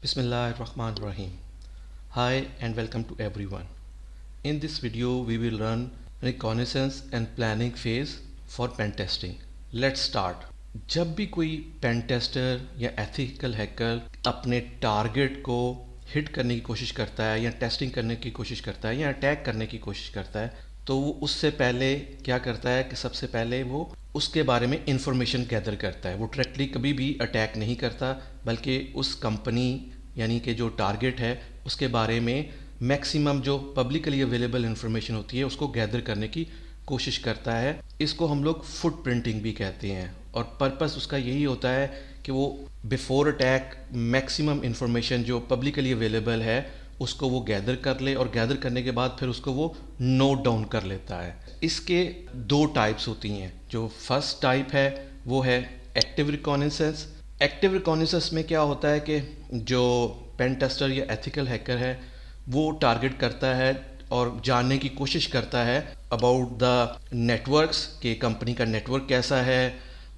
Bismillahirrahmanirrahim. Hi and welcome to everyone. In this video we will learn reconnaissance and planning phase for pen testing. Let's start. जब भी कोई pen tester या ethical hacker अपने target को hit करने की कोशिश करता है या टेस्टिंग करने की कोशिश करता है या अटैक करने की कोशिश करता है तो वो उससे पहले क्या करता है कि सबसे पहले वो उसके बारे में इंफॉर्मेशन गैदर करता है। वो डायरेक्टली कभी भी अटैक नहीं करता बल्कि उस कंपनी यानी कि जो टारगेट है उसके बारे में मैक्सिमम जो पब्लिकली अवेलेबल इंफॉर्मेशन होती है उसको गैदर करने की कोशिश करता है। इसको हम लोग फुट प्रिंटिंग भी कहते हैं और पर्पस उसका यही होता है कि वो बिफोर अटैक मैक्सिमम इंफॉर्मेशन जो पब्लिकली अवेलेबल है उसको वो गैदर कर ले और गैदर करने के बाद फिर उसको वो नोट डाउन कर लेता है। इसके दो टाइप्स होती हैं। जो फर्स्ट टाइप है वो है एक्टिव रिकॉनेसेंस। एक्टिव रिकॉनेसेंस में क्या होता है कि जो पेन टेस्टर या एथिकल हैकर है वो टारगेट करता है और जानने की कोशिश करता है अबाउट द नेटवर्क्स के कंपनी का नेटवर्क कैसा है,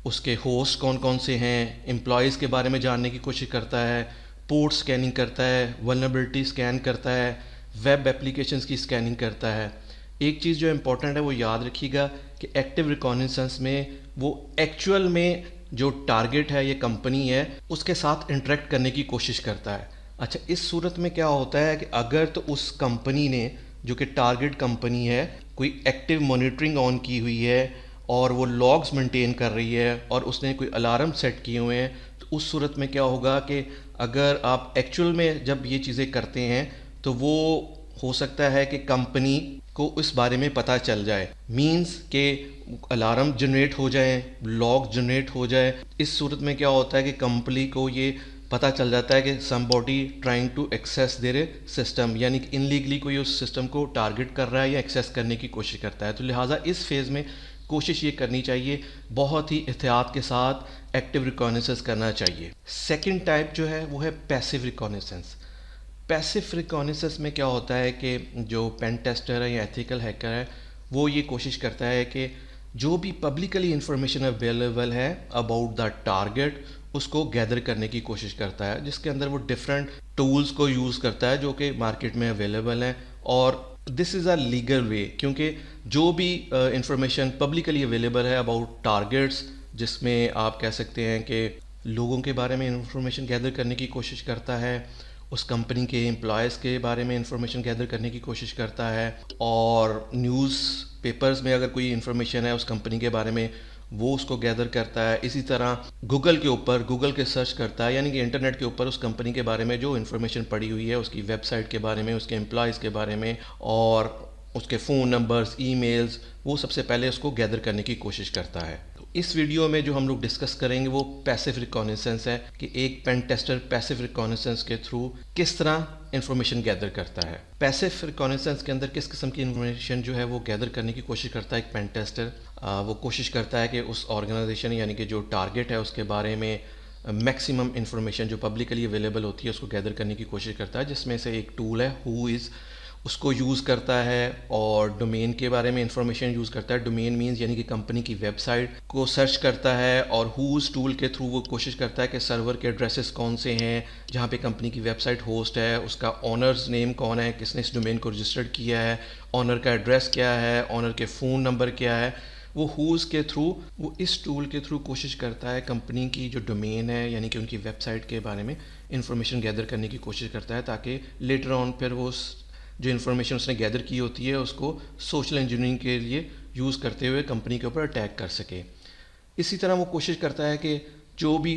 उसके होस्ट कौन कौन से हैं, एम्प्लॉयज़ के बारे में जानने की कोशिश करता है, पोर्ट स्कैनिंग करता है, वल्नरेबिलिटी स्कैन करता है, वेब एप्लीकेशंस की स्कैनिंग करता है। एक चीज़ जो इम्पोर्टेंट है वो याद रखिएगा कि एक्टिव रिकॉनेसेंस में वो एक्चुअल में जो टारगेट है ये कंपनी है उसके साथ इंटरेक्ट करने की कोशिश करता है। अच्छा, इस सूरत में क्या होता है कि अगर तो उस कंपनी ने जो कि टारगेट कंपनी है कोई एक्टिव मॉनिटरिंग ऑन की हुई है और वो लॉग्स मेंटेन कर रही है और उसने कोई अलार्म सेट किए हुए हैं तो उस सूरत में क्या होगा कि अगर आप एक्चुअल में जब ये चीज़ें करते हैं तो वो हो सकता है कि कंपनी को इस बारे में पता चल जाए, मींस के अलार्म जनरेट हो जाए, लॉग जनरेट हो जाए। इस सूरत में क्या होता है कि कंपनी को ये पता चल जाता है कि somebody trying to access their system, यानी कि इनलीगली कोई उस सिस्टम को टारगेट कर रहा है या एक्सेस करने की कोशिश करता है। तो लिहाजा इस फेज़ में कोशिश ये करनी चाहिए, बहुत ही एहतियात के साथ एक्टिव रिकॉनेसेंस करना चाहिए। सेकंड टाइप जो है वो है पैसिव रिकॉनेसेंस। पैसिव रिकॉनेसेंस में क्या होता है कि जो पेन टेस्टर है या एथिकल हैकर है वो ये कोशिश करता है कि जो भी पब्लिकली इंफॉर्मेशन अवेलेबल है अबाउट द टारगेट उसको गैदर करने की कोशिश करता है, जिसके अंदर वो डिफरेंट टूल्स को यूज़ करता है जो कि मार्केट में अवेलेबल हैं। और this is a legal way, क्योंकि जो भी इंफॉर्मेशन पब्लिकली अवेलेबल है अबाउट टारगेट्स, जिसमें आप कह सकते हैं कि लोगों के बारे में इंफॉर्मेशन गैदर करने की कोशिश करता है, उस कंपनी के एम्प्लॉयज़ के बारे में इंफॉर्मेशन गैदर करने की कोशिश करता है, और न्यूज़ पेपर्स में अगर कोई इंफॉर्मेशन है उस कंपनी के बारे में वो उसको गैदर करता है। इसी तरह गूगल के सर्च करता है, यानी कि इंटरनेट के ऊपर उस कंपनी के बारे में जो इन्फॉर्मेशन पड़ी हुई है उसकी वेबसाइट के बारे में, उसके एम्प्लॉयज़ के बारे में और उसके फ़ोन नंबर्स, ईमेल्स, वो सबसे पहले उसको गैदर करने की कोशिश करता है। तो इस वीडियो में जो हम लोग डिस्कस करेंगे वो पैसिव रिकॉनेसेंस है कि एक पेन टेस्टर पैसिव रिकॉनेसेंस के थ्रू किस तरह इंफॉर्मेशन गैदर करता है। पैसिव रिकॉनेसेंस के अंदर किस किस्म की इंफॉर्मेशन जो है वो गैदर करने की कोशिश करता है एक पेन टेस्टर। वो कोशिश करता है कि उस ऑर्गेनाइजेशन यानी कि जो टारगेट है उसके बारे में मैक्सिमम इंफॉर्मेशन जो पब्लिकली अवेलेबल होती है उसको गैदर करने की कोशिश करता है, जिसमें से एक टूल है हु इज़, उसको यूज़ करता है। और डोमेन के बारे में इंफॉर्मेशन यूज़ करता है। डोमेन मीन्स यानी कि कंपनी की वेबसाइट को सर्च करता है और हुज टूल के थ्रू वो कोशिश करता है कि सर्वर के एड्रेसेस कौन से हैं जहाँ पे कंपनी की वेबसाइट होस्ट है, उसका ऑनर्स नेम कौन है, किसने इस डोमेन को रजिस्टर्ड किया है, ऑनर का एड्रेस क्या है, ऑनर के फ़ोन नंबर क्या है। वो हुज के थ्रू, वो इस टूल के थ्रू कोशिश करता है कंपनी की जो डोमेन है यानी कि उनकी वेबसाइट के बारे में इंफॉर्मेशन गैदर करने की कोशिश करता है, ताकि लेटर ऑन फिर वो जो इन्फॉर्मेशन उसने गैदर की होती है उसको सोशल इंजीनियरिंग के लिए यूज़ करते हुए कंपनी के ऊपर अटैक कर सके। इसी तरह वो कोशिश करता है कि जो भी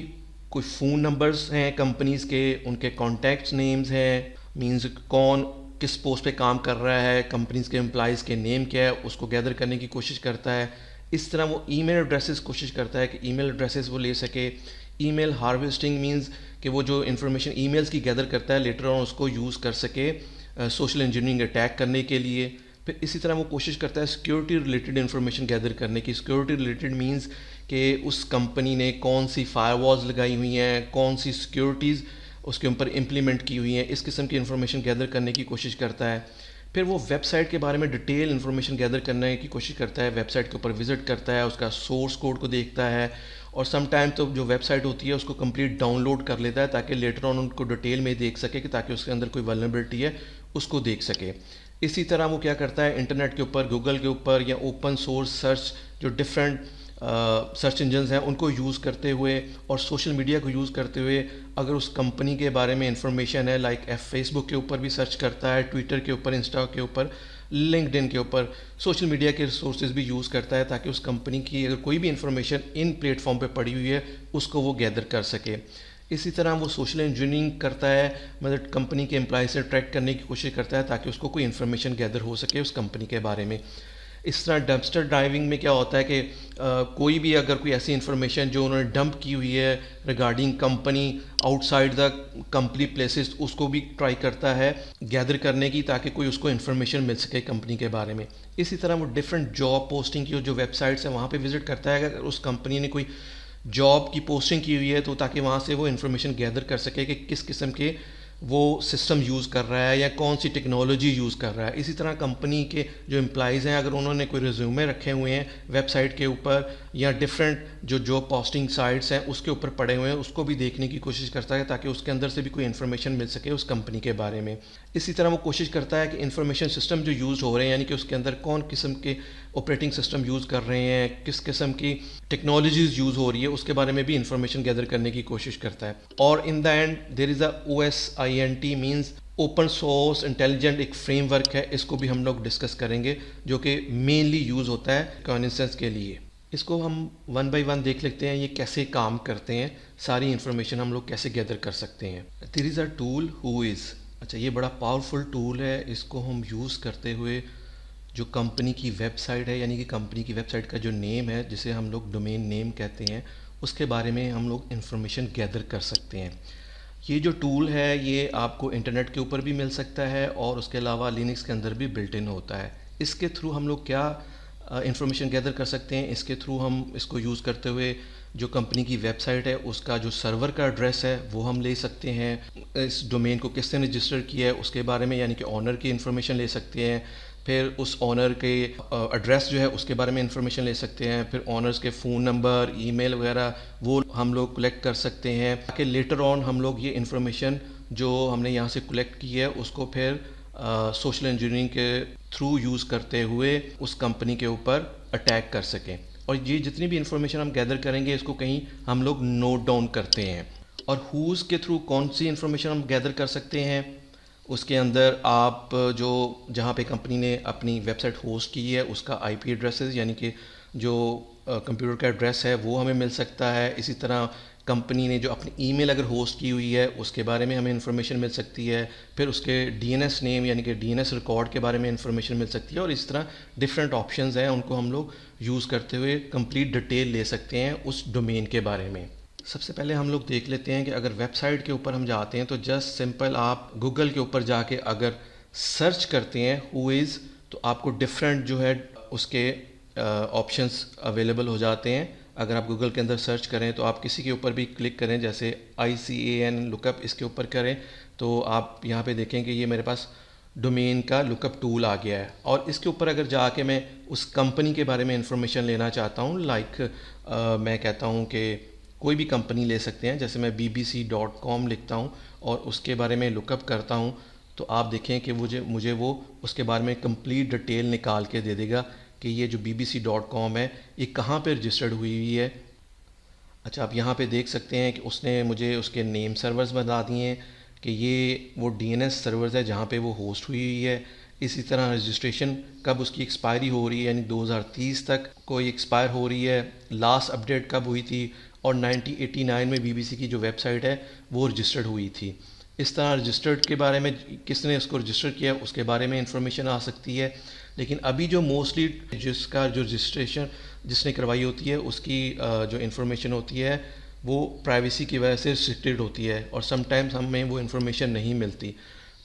कोई फ़ोन नंबर्स हैं कंपनीज़ के, उनके कॉन्टैक्ट्स नेम्स हैं, मींस कौन किस पोस्ट पे काम कर रहा है, कंपनीज़ के एम्प्लॉयज़ के नेम क्या है, उसको गैदर करने की कोशिश करता है। इस तरह वो ईमेल एड्रेसेस कोशिश करता है कि ईमेल एड्रेसेस वो ले सके। ईमेल हार्वेस्टिंग मींस कि वो जो इन्फॉर्मेशन ईमेल्स की गैदर करता है लेटर ऑन उसको यूज़ कर सके सोशल इंजीनियरिंग अटैक करने के लिए। फिर इसी तरह वो कोशिश करता है सिक्योरिटी रिलेटेड इन्फॉर्मेशन गैदर करने की। सिक्योरिटी रिलेटेड मींस कि उस कंपनी ने कौन सी फायरवॉल्स लगाई हुई हैं, कौन सी सिक्योरिटीज़ उसके ऊपर इम्प्लीमेंट की हुई हैं, इस किस्म की इन्फॉर्मेशन गैदर करने की कोशिश करता है। फिर वो वेबसाइट के बारे में डिटेल इन्फॉर्मेशन गैदर करने की कोशिश करता है, वेबसाइट के ऊपर विजिट करता है, उसका सोर्स कोड को देखता है और समटाइम तो जो वेबसाइट होती है उसको कंप्लीट डाउनलोड कर लेता है ताकि लेटर ऑन उनको डिटेल में देख सके, कि ताकि उसके अंदर कोई वल्नरेबिलिटी है उसको देख सके। इसी तरह वो क्या करता है, इंटरनेट के ऊपर, गूगल के ऊपर या ओपन सोर्स सर्च जो डिफरेंट सर्च इंजन्स हैं उनको यूज़ करते हुए और सोशल मीडिया को यूज़ करते हुए अगर उस कंपनी के बारे में इंफॉर्मेशन है, लाइक फेसबुक के ऊपर भी सर्च करता है, ट्विटर के ऊपर, इंस्टा के ऊपर, लिंक्डइन के ऊपर, सोशल मीडिया के रिसोर्सेज भी यूज़ करता है ताकि उस कंपनी की अगर कोई भी इंफॉर्मेशन इन प्लेटफॉर्म पे पड़ी हुई है उसको वो गैदर कर सके। इसी तरह वो सोशल इंजीनियरिंग करता है, मतलब कंपनी के एम्प्लॉय से ट्रैक करने की कोशिश करता है ताकि उसको कोई इन्फॉर्मेशन गैदर हो सके उस कंपनी के बारे में। इस तरह डंपस्टर ड्राइविंग में क्या होता है कि कोई भी अगर कोई ऐसी इन्फॉर्मेशन जो उन्होंने डंप की हुई है regarding company outside the company places, उसको भी ट्राई करता है गैदर करने की ताकि कोई उसको इन्फॉर्मेशन मिल सके कंपनी के बारे में। इसी तरह वो डिफरेंट जॉब पोस्टिंग की जो वेबसाइट्स हैं वहाँ पे विजिट करता है, अगर उस कंपनी ने कोई जॉब की पोस्टिंग की हुई है तो ताकि वहाँ से वो इन्फॉर्मेशन गैदर कर सके कि किस किस्म के वो सिस्टम यूज़ कर रहा है या कौन सी टेक्नोलॉजी यूज़ कर रहा है। इसी तरह कंपनी के जो एम्प्लॉइज़ हैं अगर उन्होंने कोई रिज्यूमे रखे हुए हैं वेबसाइट के ऊपर या डिफरेंट जो जॉब पोस्टिंग साइट्स हैं उसके ऊपर पड़े हुए हैं, उसको भी देखने की कोशिश करता है ताकि उसके अंदर से भी कोई इन्फॉर्मेशन मिल सके उस कंपनी के बारे में। इसी तरह वो कोशिश करता है कि इन्फॉर्मेशन सिस्टम जो यूज़ हो रहे हैं, यानी कि उसके अंदर कौन किस्म के ऑपरेटिंग सिस्टम यूज़ कर रहे हैं, किस किस्म की टेक्नोलॉजीज़ यूज़ हो रही है, उसके बारे में भी इंफॉर्मेशन गैदर करने की कोशिश करता है। और in the end there is a OSINT means open source intelligent एक फ्रेमवर्क है, इसको भी हम लोग डिस्कस करेंगे जो कि मेनली यूज़ होता है कॉग्निजेंस के लिए। इसको हम वन बाय वन देख लेते हैं ये कैसे काम करते हैं, सारी इन्फॉर्मेशन हम लोग कैसे गैदर कर सकते हैं। There is a tool who is, अच्छा ये बड़ा पावरफुल टूल है, इसको हम यूज़ करते हुए जो कंपनी की वेबसाइट है, यानी कि कंपनी की वेबसाइट का जो नेम है जिसे हम लोग डोमेन नेम कहते हैं, उसके बारे में हम लोग इन्फॉर्मेशन गैदर कर सकते हैं। ये जो टूल है ये आपको इंटरनेट के ऊपर भी मिल सकता है और उसके अलावा लिनक्स के अंदर भी बिल्ट इन होता है। इसके थ्रू हम लोग क्या इन्फॉर्मेशन गैदर कर सकते हैं, इसके थ्रू हम इसको यूज़ करते हुए जो कंपनी की वेबसाइट है उसका जो सर्वर का एड्रेस है वो हम ले सकते हैं, इस डोमेन को किसने रजिस्टर किया है उसके बारे में, यानी कि ऑनर की इन्फॉर्मेशन ले सकते हैं, फिर उस ऑनर के एड्रेस जो है उसके बारे में इंफॉर्मेशन ले सकते हैं, फिर ऑनर्स के फ़ोन नंबर, ईमेल वगैरह वो हम लोग कलेक्ट कर सकते हैं ताकि लेटर ऑन हम लोग ये इन्फॉर्मेशन जो हमने यहाँ से कलेक्ट की है उसको फिर सोशल इंजीनियरिंग के थ्रू यूज़ करते हुए उस कंपनी के ऊपर अटैक कर सकें। और ये जितनी भी इंफॉर्मेशन हम गैदर करेंगे इसको कहीं हम लोग नोट डाउन करते हैं। और हुज़ के थ्रू कौन सी इंफॉर्मेशन हम गैदर कर सकते हैं, उसके अंदर आप जो जहाँ पे कंपनी ने अपनी वेबसाइट होस्ट की है उसका IP एड्रेसेस, यानी कि जो कंप्यूटर का एड्रेस है वो हमें मिल सकता है। इसी तरह कंपनी ने जो अपनी ईमेल अगर होस्ट की हुई है उसके बारे में हमें इन्फॉर्मेशन मिल सकती है, फिर उसके DNS नेम यानी कि DNS रिकॉर्ड के बारे में इन्फॉर्मेशन मिल सकती है। और इस तरह डिफरेंट ऑप्शंस हैं, उनको हम लोग यूज़ करते हुए कंप्लीट डिटेल ले सकते हैं उस डोमेन के बारे में। सबसे पहले हम लोग देख लेते हैं कि अगर वेबसाइट के ऊपर हम जाते हैं तो जस्ट सिंपल आप गूगल के ऊपर जाके अगर सर्च करते हैं हु इज़ तो आपको डिफरेंट जो है उसके ऑप्शंस अवेलेबल हो जाते हैं। अगर आप गूगल के अंदर सर्च करें तो आप किसी के ऊपर भी क्लिक करें, जैसे ICAN लुकअप इसके ऊपर करें तो आप यहाँ पे देखें कि ये मेरे पास डोमेन का लुकअप टूल आ गया है। और इसके ऊपर अगर जाके मैं उस कंपनी के बारे में इंफॉर्मेशन लेना चाहता हूँ, लाइक मैं कहता हूँ कि कोई भी कंपनी ले सकते हैं, जैसे मैं bbc.com लिखता हूँ और उसके बारे में लुकअप करता हूँ तो आप देखें कि मुझे वो उसके बारे में कंप्लीट डिटेल निकाल के दे देगा कि ये जो bbc.com है ये कहाँ पे रजिस्टर्ड हुई हुई है। अच्छा, आप यहाँ पे देख सकते हैं कि उसने मुझे उसके नेम सर्वर्स बता दिए हैं कि ये वो DNS सर्वर्स है जहाँ पे वो होस्ट हुई हुई है। इसी तरह रजिस्ट्रेशन कब उसकी एक्सपायरी हो रही है, यानी 2030 तक कोई एक्सपायर हो रही है, लास्ट अपडेट कब हुई थी, और 1989 में BBC की जो वेबसाइट है वो रजिस्टर्ड हुई थी। इस तरह रजिस्टर्ड के बारे में किसने इसको रजिस्टर किया उसके बारे में इंफॉर्मेशन आ सकती है। लेकिन अभी जो मोस्टली जिसका जो रजिस्ट्रेशन जिसने करवाई होती है उसकी जो इन्फॉर्मेशन होती है वो प्राइवेसी की वजह से रिस्ट्रिक्टेड होती है और समटाइम्स हमें वो इन्फॉर्मेशन नहीं मिलती।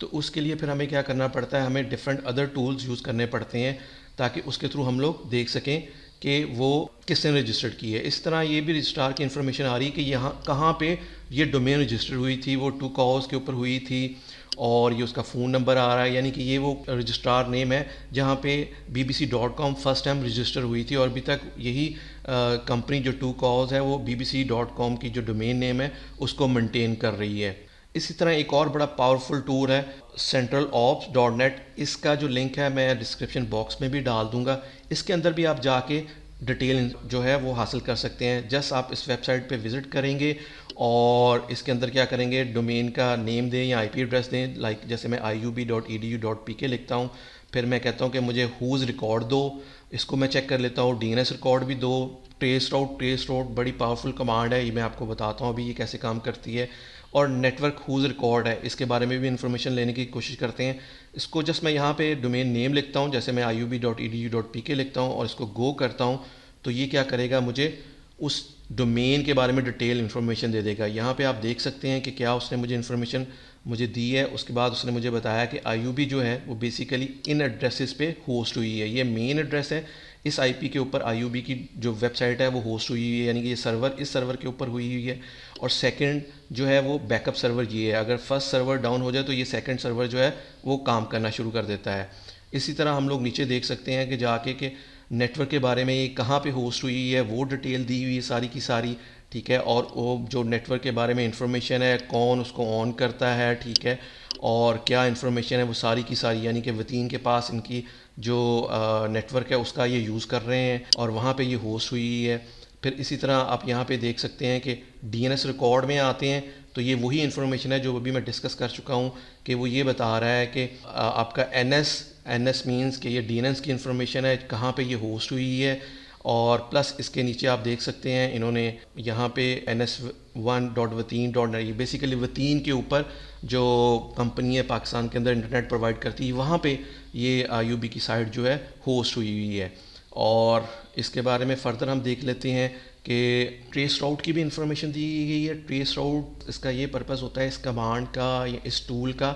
तो उसके लिए फिर हमें क्या करना पड़ता है, हमें डिफरेंट अदर टूल्स यूज़ करने पड़ते हैं ताकि उसके थ्रू हम लोग देख सकें कि वो किसने रजिस्टर्ड की है। इस तरह ये भी रजिस्ट्रार की इन्फॉर्मेशन आ रही है कि यहाँ कहाँ पे ये डोमेन रजिस्टर हुई थी वो टू कॉज के ऊपर हुई थी और ये उसका फ़ोन नंबर आ रहा है, यानी कि ये वो रजिस्ट्रार नेम है जहाँ पे bbc.com फर्स्ट टाइम रजिस्टर हुई थी और अभी तक यही कंपनी जो टू कॉज है वो bbc.com की जो डोमेन नेम है उसको मेंटेन कर रही है। इसी तरह एक और बड़ा पावरफुल टूल है centralops.net। इसका जो लिंक है मैं डिस्क्रिप्शन बॉक्स में भी डाल दूंगा। इसके अंदर भी आप जाके डिटेल जो है वो हासिल कर सकते हैं। जस्ट आप इस वेबसाइट पे विज़िट करेंगे और इसके अंदर क्या करेंगे, डोमेन का नेम दें या आईपी एड्रेस दें। लाइक जैसे मैं iub.edu.pk लिखता हूँ, फिर मैं कहता हूँ कि मुझे हुज़ रिकॉर्ड दो, इसको मैं चेक कर लेता हूँ। डीएनएस रिकॉर्ड भी दो। ट्रेस राउट बड़ी पावरफुल कमांड है, ये मैं आपको बताता हूँ अभी ये कैसे काम करती है। और नेटवर्क हुज़ रिकॉर्ड है, इसके बारे में भी इंफॉर्मेशन लेने की कोशिश करते हैं। इसको जस्ट मैं यहाँ पे डोमेन नेम लिखता हूँ, जैसे मैं iub.edu.pk लिखता हूँ और इसको गो करता हूँ तो ये क्या करेगा, मुझे उस डोमेन के बारे में डिटेल इन्फॉर्मेशन दे देगा। यहाँ पे आप देख सकते हैं कि क्या उसने मुझे इन्फॉर्मेशन मुझे दी है। उसके बाद उसने मुझे बताया कि आईयूबी जो है वो बेसिकली इन एड्रेसेस पे होस्ट हुई है। ये मेन एड्रेस है, इस आईपी के ऊपर आईयूबी की जो वेबसाइट है वो होस्ट हुई हुई है, यानी कि ये सर्वर इस सर्वर के ऊपर हुई हुई है। और सेकंड जो है वो बैकअप सर्वर ये है, अगर फर्स्ट सर्वर डाउन हो जाए तो ये सेकंड सर्वर जो है वो काम करना शुरू कर देता है। इसी तरह हम लोग नीचे देख सकते हैं कि जाके कि नेटवर्क के बारे में ये कहाँ पे होस्ट हुई है वो डिटेल दी हुई है सारी की सारी, ठीक है। और वो जो नेटवर्क के बारे में इंफॉर्मेशन है, कौन उसको ऑन करता है, ठीक है, और क्या इंफॉर्मेशन है वो सारी की सारी, यानी कि वतीन के पास इनकी जो नेटवर्क है उसका ये यूज़ कर रहे हैं और वहाँ पे ये होस्ट हुई है। फिर इसी तरह आप यहाँ पे देख सकते हैं कि डीएनएस रिकॉर्ड में आते हैं तो ये वही इन्फॉर्मेशन है जो अभी मैं डिस्कस कर चुका हूँ कि वो ये बता रहा है कि आपका एनएस मीन्स कि ये डीएनएस की इन्फॉर्मेशन है कहाँ पे ये होस्ट हुई है। और प्लस इसके नीचे आप देख सकते हैं इन्होंने यहाँ पे ns1.wateen.net, ये बेसिकली वतीन के ऊपर जो कंपनी है पाकिस्तान के अंदर इंटरनेट प्रोवाइड करती है वहाँ पे ये आईयूबी की साइट जो है होस्ट हुई हुई है। और इसके बारे में फ़र्दर हम देख लेते हैं कि ट्रेस राउट की भी इंफॉर्मेशन दी गई है। ट्रेस राउट इसका ये पर्पस होता है इस कमांड का या इस टूल का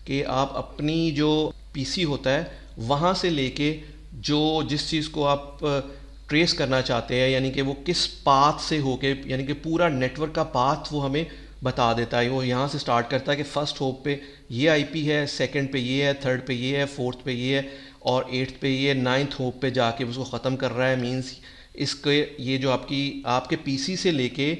कि आप अपनी जो पीसी होता है वहाँ से लेके जो जिस चीज़ को आप ट्रेस करना चाहते हैं, यानी कि वो किस पाथ से होके, यानी कि पूरा नेटवर्क का पाथ वो हमें बता देता है। वो यहाँ से स्टार्ट करता है कि फर्स्ट होप पे ये आईपी है, सेकंड पे ये है, थर्ड पे ये है, फोर्थ पे ये है और एट्थ पे ये, नाइन्थ होप पे जाके उसको ख़त्म कर रहा है। मींस इसके ये जो आपके पीसी से लेके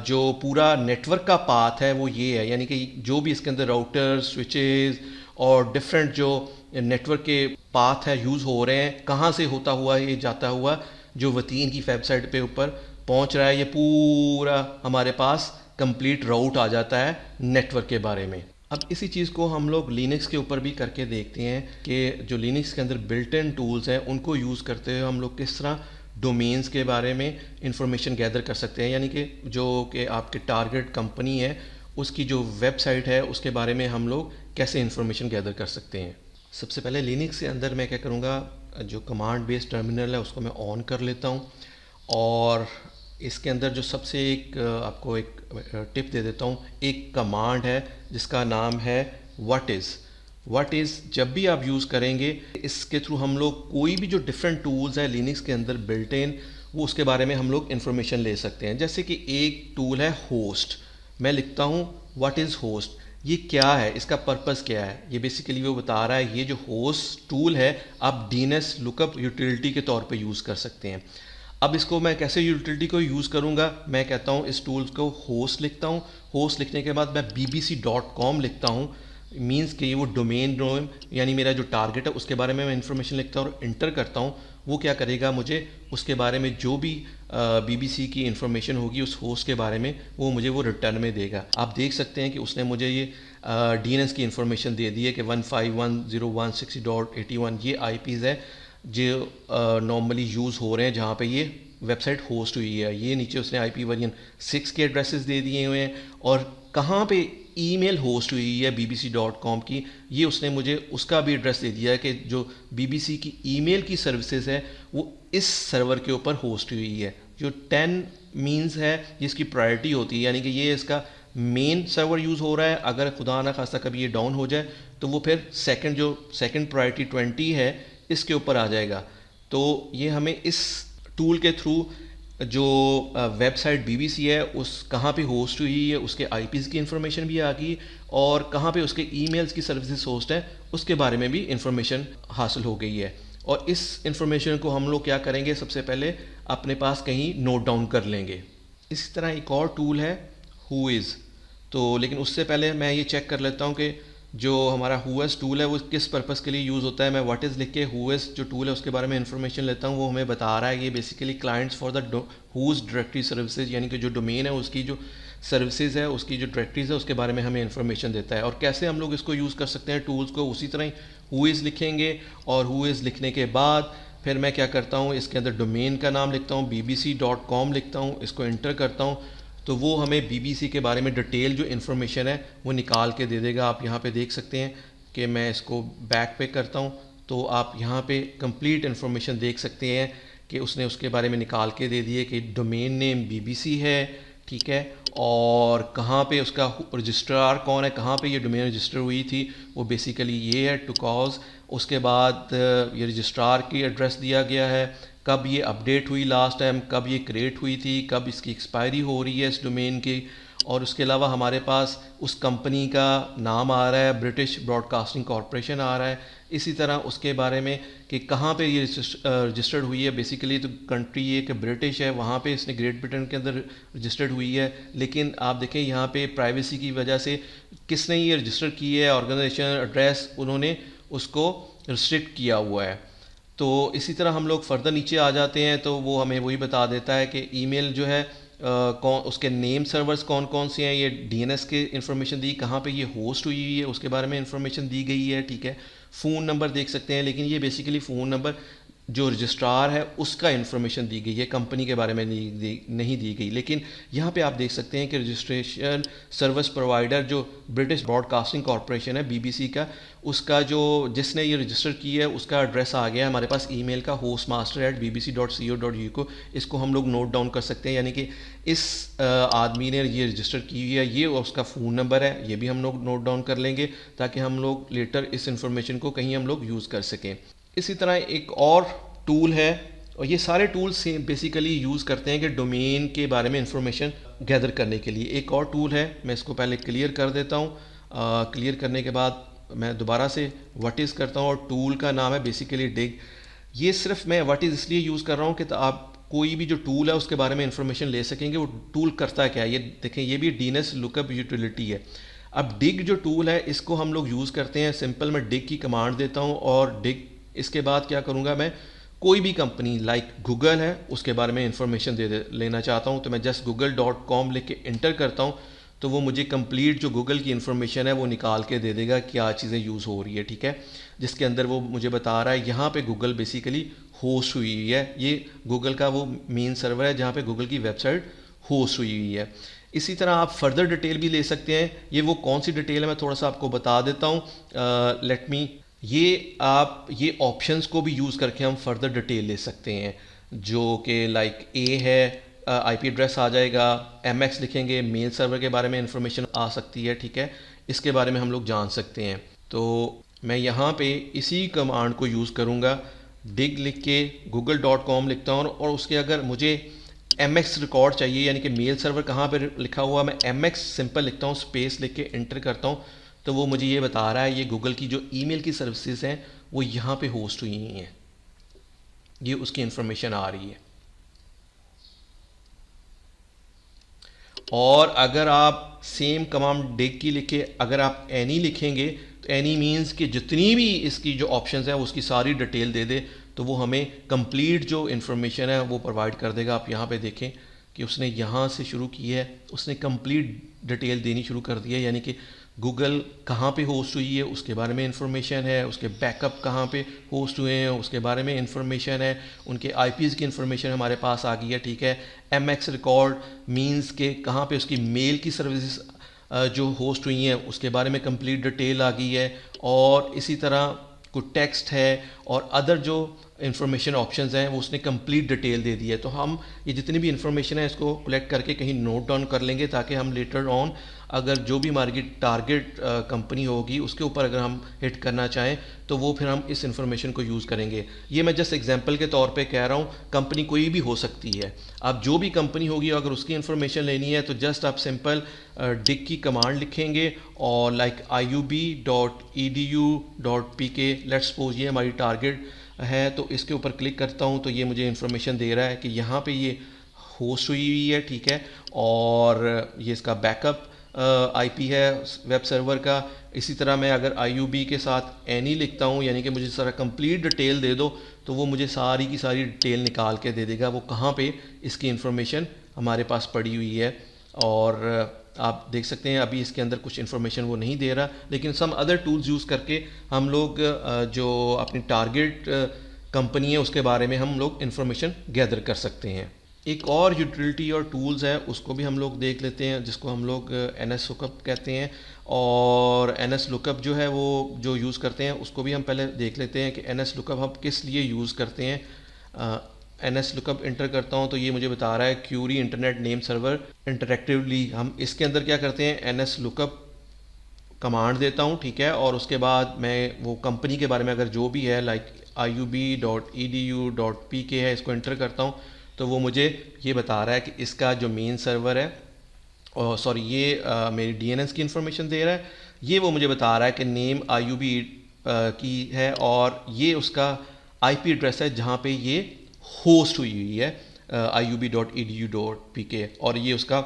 जो पूरा नेटवर्क का पाथ है वो ये है, यानी कि जो भी इसके अंदर राउटर, स्विचेस और डिफरेंट जो नेटवर्क के पाथ है यूज़ हो रहे हैं, कहाँ से होता हुआ ये जाता हुआ जो वतीन की वेबसाइट पे ऊपर पहुँच रहा है, ये पूरा हमारे पास कंप्लीट राउट आ जाता है नेटवर्क के बारे में। अब इसी चीज़ को हम लोग लिनक्स के ऊपर भी करके देखते हैं कि जो लिनक्स के अंदर बिल्ट इन टूल्स हैं उनको यूज़ करते हुए हम लोग किस तरह डोमेन्स के बारे में इंफॉर्मेशन गैदर कर सकते हैं, यानी कि जो कि आपके टारगेट कंपनी है उसकी जो वेबसाइट है उसके बारे में हम लोग कैसे इंफॉर्मेशन गैदर कर सकते हैं। सबसे पहले लिनक्स के अंदर मैं क्या करूँगा, जो कमांड बेस्ड टर्मिनल है उसको मैं ऑन कर लेता हूँ और इसके अंदर जो सबसे एक आपको एक टिप दे देता हूँ। एक कमांड है जिसका नाम है व्हाट इज़ जब भी आप यूज़ करेंगे इसके थ्रू हम लोग कोई भी जो डिफरेंट टूल्स है लिनक्स के अंदर बिल्ट इन वो उसके बारे में हम लोग इन्फॉर्मेशन ले सकते हैं। जैसे कि एक टूल है होस्ट, मैं लिखता हूँ व्हाट इज़ होस्ट, ये क्या है, इसका पर्पस क्या है। ये बेसिकली वो बता रहा है ये जो होस्ट टूल है आप डीएनएस लुकअप यूटिलिटी के तौर पे यूज़ कर सकते हैं। अब इसको मैं कैसे यूटिलिटी को यूज़ करूँगा, मैं कहता हूँ इस टूल्स को होस्ट लिखता हूँ। होस्ट लिखने के बाद मैं bbc.com लिखता हूँ, मीन्स कि वो डोमेन नेम यानी मेरा जो टारगेट है उसके बारे में मैं इन्फॉर्मेशन लिखता हूँ और इंटर करता हूँ। वो क्या करेगा, मुझे उसके बारे में जो भी BBC की इन्फॉर्मेशन होगी उस होस्ट के बारे में वो मुझे वो रिटर्न में देगा। आप देख सकते हैं कि उसने मुझे ये DNS की इन्फॉर्मेशन दे दी है कि 151.0.160.81 ये IPs है जो नॉर्मली यूज़ हो रहे हैं जहाँ पे ये वेबसाइट होस्ट हुई है। ये नीचे उसने IP वर्जन 6 के एड्रेसेस दे दिए हुए हैं और कहाँ पे ईमेल होस्ट हुई है bbc.com की ये उसने मुझे उसका भी एड्रेस दे दिया है कि जो BBC की ईमेल की सर्विसेज है वो इस सर्वर के ऊपर होस्ट हुई है। जो 10 मीन्स है जिसकी प्रायोरिटी होती है, यानी कि ये इसका मेन सर्वर यूज़ हो रहा है। अगर खुदा ना खास्ता कभी ये डाउन हो जाए तो वो फिर सेकंड प्रायोरिटी 20 है इसके ऊपर आ जाएगा। तो ये हमें इस टूल के थ्रू जो वेबसाइट बीबीसी है उस कहाँ पे होस्ट हुई है उसके आईपीज़ की इन्फॉर्मेशन भी आ गई, और कहाँ पे उसके ईमेल्स की सर्विसेज होस्ट है उसके बारे में भी इन्फॉर्मेशन हासिल हो गई है। और इस इन्फॉर्मेशन को हम लोग क्या करेंगे, सबसे पहले अपने पास कहीं नोट डाउन कर लेंगे। इसी तरह एक और टूल है हु इज़। तो लेकिन उससे पहले मैं ये चेक कर लेता हूँ कि जो हमारा हु इज़ टूल है वो किस पर्पज़ के लिए यूज़ होता है। मैं व्हाट इज़ लिख के हु इज़ जो टूल है उसके बारे में इन्फॉर्मेशन लेता हूँ। वो हमें बता रहा है ये basically clients for the whois directory services, यानी कि जो डोमेन है उसकी जो सर्विसेज है उसकी जो डायरेक्टरीज है उसके बारे में हमें इन्फॉर्मेशन देता है। और कैसे हम लोग इसको यूज़ कर सकते हैं टूल्स को, उसी तरह ही हु इज़ लिखेंगे, और हु इज़ लिखने के बाद फिर मैं क्या करता हूँ, इसके अंदर डोमेन का नाम लिखता हूँ, bbc.com लिखता हूँ, इसको इंटर करता हूँ। तो वो हमें बीबीसी के बारे में डिटेल जो इन्फॉर्मेशन है वो निकाल के दे देगा। आप यहाँ पे देख सकते हैं कि मैं इसको बैक पे करता हूँ तो आप यहाँ पे कंप्लीट इन्फॉर्मेशन देख सकते हैं कि उसने उसके बारे में निकाल के दे दिए कि डोमेन नेम बीबीसी है, ठीक है, और कहाँ पे उसका रजिस्ट्रार कौन है, कहाँ पे ये डोमेन रजिस्टर हुई थी, वो बेसिकली ये है टू कॉज। उसके बाद ये रजिस्ट्रार की एड्रेस दिया गया है, कब ये अपडेट हुई लास्ट टाइम, कब ये क्रिएट हुई थी, कब इसकी एक्सपायरी हो रही है इस डोमेन की, और उसके अलावा हमारे पास उस कंपनी का नाम आ रहा है, ब्रिटिश ब्रॉडकास्टिंग कॉरपोरेशन आ रहा है। इसी तरह उसके बारे में कि कहाँ पे ये रजिस्टर्ड हुई है, बेसिकली तो कंट्री ये कि ब्रिटिश है, वहाँ पे इसने ग्रेट ब्रिटेन के अंदर रजिस्टर्ड हुई है। लेकिन आप देखें यहाँ पे प्राइवेसी की वजह से किसने ये रजिस्टर की है, ऑर्गेनाइजेशन एड्रेस उन्होंने उसको रिस्ट्रिक्ट किया हुआ है। तो इसी तरह हम लोग फर्दर नीचे आ जाते हैं तो वो हमें वही बता देता है कि ईमेल जो है कौन उसके नेम सर्वर्स कौन कौन से हैं, ये डीएनएस के इन्फॉर्मेशन दी, कहाँ पे ये होस्ट हुई है उसके बारे में इन्फॉर्मेशन दी गई है, ठीक है। फ़ोन नंबर देख सकते हैं, लेकिन ये बेसिकली फ़ोन नंबर जो रजिस्ट्रार है उसका इन्फॉर्मेशन दी गई है, कंपनी के बारे में नहीं दी गई। लेकिन यहाँ पे आप देख सकते हैं कि रजिस्ट्रेशन सर्विस प्रोवाइडर जो ब्रिटिश ब्रॉडकास्टिंग कॉरपोरेशन है बीबीसी का, उसका जो जिसने ये रजिस्टर की है उसका एड्रेस आ गया है हमारे पास ईमेल का hostmaster@bbc.co.uk। इसको हम लोग नोट डाउन कर सकते हैं, यानी कि इस आदमी ने ये रजिस्टर की हुई है, ये उसका फ़ोन नंबर है, ये भी हम लोग नोट डाउन कर लेंगे ताकि हम लोग लेटर इस इन्फॉर्मेशन को कहीं हम लोग यूज़ कर सकें। इसी तरह एक और टूल है, और ये सारे टूल्स बेसिकली यूज़ करते हैं कि डोमेन के बारे में इंफॉर्मेशन गैदर करने के लिए। एक और टूल है, मैं इसको पहले क्लियर कर देता हूँ। क्लियर करने के बाद मैं दोबारा से व्हाट इज़ करता हूँ, और टूल का नाम है बेसिकली डिग। ये सिर्फ मैं व्हाट इज़ इसलिए यूज़ कर रहा हूँ कि आप कोई भी जो टूल है उसके बारे में इंफॉर्मेशन ले सकेंगे वो टूल करता क्या है। ये देखें, ये भी डीएनएस लुकअप यूटिलिटी है। अब डिग जो टूल है इसको हम लोग यूज़ करते हैं, सिंपल मैं डिग की कमांड देता हूँ, और डिग इसके बाद क्या करूँगा, मैं कोई भी कंपनी लाइक गूगल है उसके बारे में इंफॉर्मेशन लेना चाहता हूँ, तो मैं जस्ट google.com लिख के इंटर करता हूँ तो वो मुझे कंप्लीट जो गूगल की इन्फॉर्मेशन है वो निकाल के दे देगा क्या चीज़ें यूज़ हो रही है, ठीक है। जिसके अंदर वो मुझे बता रहा है यहाँ पे गूगल बेसिकली होस्ट हुई हुई है, ये गूगल का वो मेन सर्वर है जहाँ पे गूगल की वेबसाइट होस्ट हुई हुई है। इसी तरह आप फर्दर डिटेल भी ले सकते हैं। ये वो कौन सी डिटेल है मैं थोड़ा सा आपको बता देता हूँ, लेट मी। ये आप ये ऑप्शंस को भी यूज़ करके हम फर्दर डिटेल ले सकते हैं, जो कि लाइक ए है, आईपी एड्रेस आ जाएगा, एमएक्स लिखेंगे, मेल सर्वर के बारे में इंफॉर्मेशन आ सकती है, ठीक है, इसके बारे में हम लोग जान सकते हैं। तो मैं यहाँ पे इसी कमांड को यूज़ करूँगा, डिग लिख के google.com लिखता हूँ, और उसके अगर मुझे एमएक्स रिकॉर्ड चाहिए यानी कि मेल सर्वर कहाँ पे लिखा हुआ, मैं एमएक्स सिंपल लिखता हूँ, स्पेस लिख के इंटर करता हूँ, तो वो मुझे ये बता रहा है ये गूगल की जो ईमेल की सर्विसेज हैं वो यहाँ पे होस्ट हुई हैं, ये उसकी इंफॉर्मेशन आ रही है। और अगर आप सेम कमांड डिग की लिखे अगर आप एनी लिखेंगे तो एनी मीन्स कि जितनी भी इसकी जो ऑप्शंस हैं उसकी सारी डिटेल दे दे, तो वो हमें कंप्लीट जो इन्फॉर्मेशन है वो प्रोवाइड कर देगा। आप यहाँ पे देखें कि उसने यहाँ से शुरू की है, उसने कंप्लीट डिटेल देनी शुरू कर दी है, यानी कि गूगल कहाँ पे होस्ट हुई है उसके बारे में इंफॉर्मेशन है, उसके बैकअप कहाँ पे होस्ट हुए हैं उसके बारे में इंफॉर्मेशन है, उनके आईपीज़ की इंफॉर्मेशन हमारे पास आ गई है, ठीक है। एमएक्स रिकॉर्ड मींस के कहाँ पे उसकी मेल की सर्विसेज जो होस्ट हुई हैं उसके बारे में कंप्लीट डिटेल आ गई है, और इसी तरह कुछ टेक्स्ट है और अदर जो इंफॉर्मेशन ऑप्शंस हैं वो उसने कंप्लीट डिटेल दे दी है। तो हम ये जितनी भी इंफॉर्मेशन है इसको कलेक्ट करके कहीं नोट डाउन कर लेंगे ताकि हम लेटर ऑन अगर जो भी हमारी टारगेट कंपनी होगी उसके ऊपर अगर हम हिट करना चाहें तो वो फिर हम इस इंफॉर्मेशन को यूज़ करेंगे। ये मैं जस्ट एग्जांपल के तौर पे कह रहा हूँ, कंपनी कोई भी हो सकती है। अब जो भी कंपनी होगी अगर उसकी इंफॉर्मेशन लेनी है तो जस्ट आप सिंपल डिग की कमांड लिखेंगे और लाइक iub.edu.pk, लेट्स सपोज ये हमारी टारगेट है, तो इसके ऊपर क्लिक करता हूँ तो ये मुझे इंफॉर्मेशन दे रहा है कि यहाँ पे ये होस्ट हुई हुई है, ठीक है, और ये इसका बैकअप आईपी है वेब सर्वर का। इसी तरह मैं अगर IUB के साथ एनी लिखता हूँ, यानी कि मुझे सारा कंप्लीट डिटेल दे दो, तो वो मुझे सारी की सारी डिटेल निकाल के दे देगा वो कहाँ पे इसकी इंफॉर्मेशन हमारे पास पड़ी हुई है। और आप देख सकते हैं अभी इसके अंदर कुछ इन्फॉर्मेशन वो नहीं दे रहा, लेकिन सम अदर टूल्स यूज़ करके हम लोग जो अपनी टारगेट कंपनी है उसके बारे में हम लोग इन्फॉर्मेशन गैदर कर सकते हैं। एक और यूटिलिटी और टूल्स है उसको भी हम लोग देख लेते हैं, जिसको हम लोग NS लुकअप कहते हैं। और NS लुकअप जो है वो जो यूज़ करते हैं उसको भी हम पहले देख लेते हैं कि NS लुकअप हम किस लिए यूज़ करते हैं। NS लुकअप इंटर करता हूँ तो ये मुझे बता रहा है क्यूरी इंटरनेट नेम सर्वर इंटरेक्टिवली। हम इसके अंदर क्या करते हैं, NS लुकअप कमांड देता हूँ, ठीक है, और उसके बाद मैं वो कंपनी के बारे में अगर जो भी है लाइक iub.edu.pk है, इसको इंटर करता हूँ तो वो मुझे ये बता रहा है कि इसका जो मेन सर्वर है, और सॉरी ये मेरी DNS की इंफॉर्मेशन दे रहा है। ये वो मुझे बता रहा है कि नेम IUB की है और ये उसका IP एड्रेस है जहाँ पे ये होस्ट हुई हुई है iub.edu.pk, और ये उसका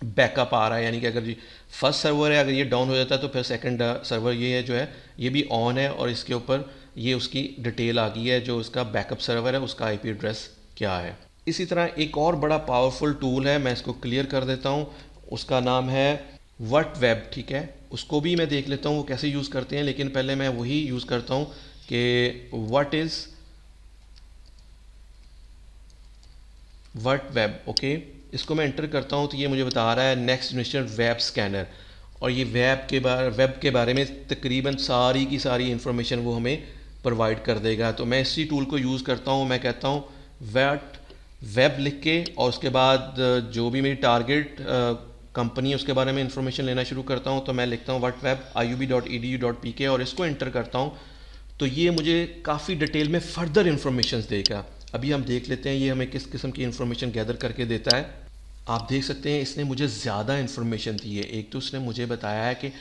बैकअप आ रहा है, यानी कि अगर जी फर्स्ट सर्वर है अगर ये डाउन हो जाता है तो फिर सेकंड सर्वर ये है जो है ये भी ऑन है, और इसके ऊपर ये उसकी डिटेल आ गई है जो उसका बैकअप सर्वर है उसका IP एड्रेस क्या है। इसी तरह एक और बड़ा पावरफुल टूल है, मैं इसको क्लियर कर देता हूँ, उसका नाम है व्हाटवेब, ठीक है। उसको भी मैं देख लेता हूँ वो कैसे यूज़ करते हैं, लेकिन पहले मैं वही यूज़ करता हूँ कि व्हाट इज़ व्हाटवेब, ओके। इसको मैं एंटर करता हूँ तो ये मुझे बता रहा है नेक्स्ट जनरेशन वेब स्कैनर, और ये वेब के बारे में तकरीबन सारी की सारी इंफॉर्मेशन वो हमें प्रोवाइड कर देगा। तो मैं इसी टूल को यूज़ करता हूँ, मैं कहता हूँ वेब लिख के, और उसके बाद जो भी मेरी टारगेट कंपनी है उसके बारे में इंफॉर्मेशन लेना शुरू करता हूँ। तो मैं लिखता हूँ व्हाटवेब iub.edu.pk और इसको एंटर करता हूँ तो ये मुझे काफ़ी डिटेल में फर्दर इंफॉर्मेशन देगा। अभी हम देख लेते हैं ये हमें किस किस्म की इंफॉर्मेशन गैदर करके देता है। आप देख सकते हैं इसने मुझे ज़्यादा इंफॉर्मेशन दी है। एक तो उसने मुझे बताया है कि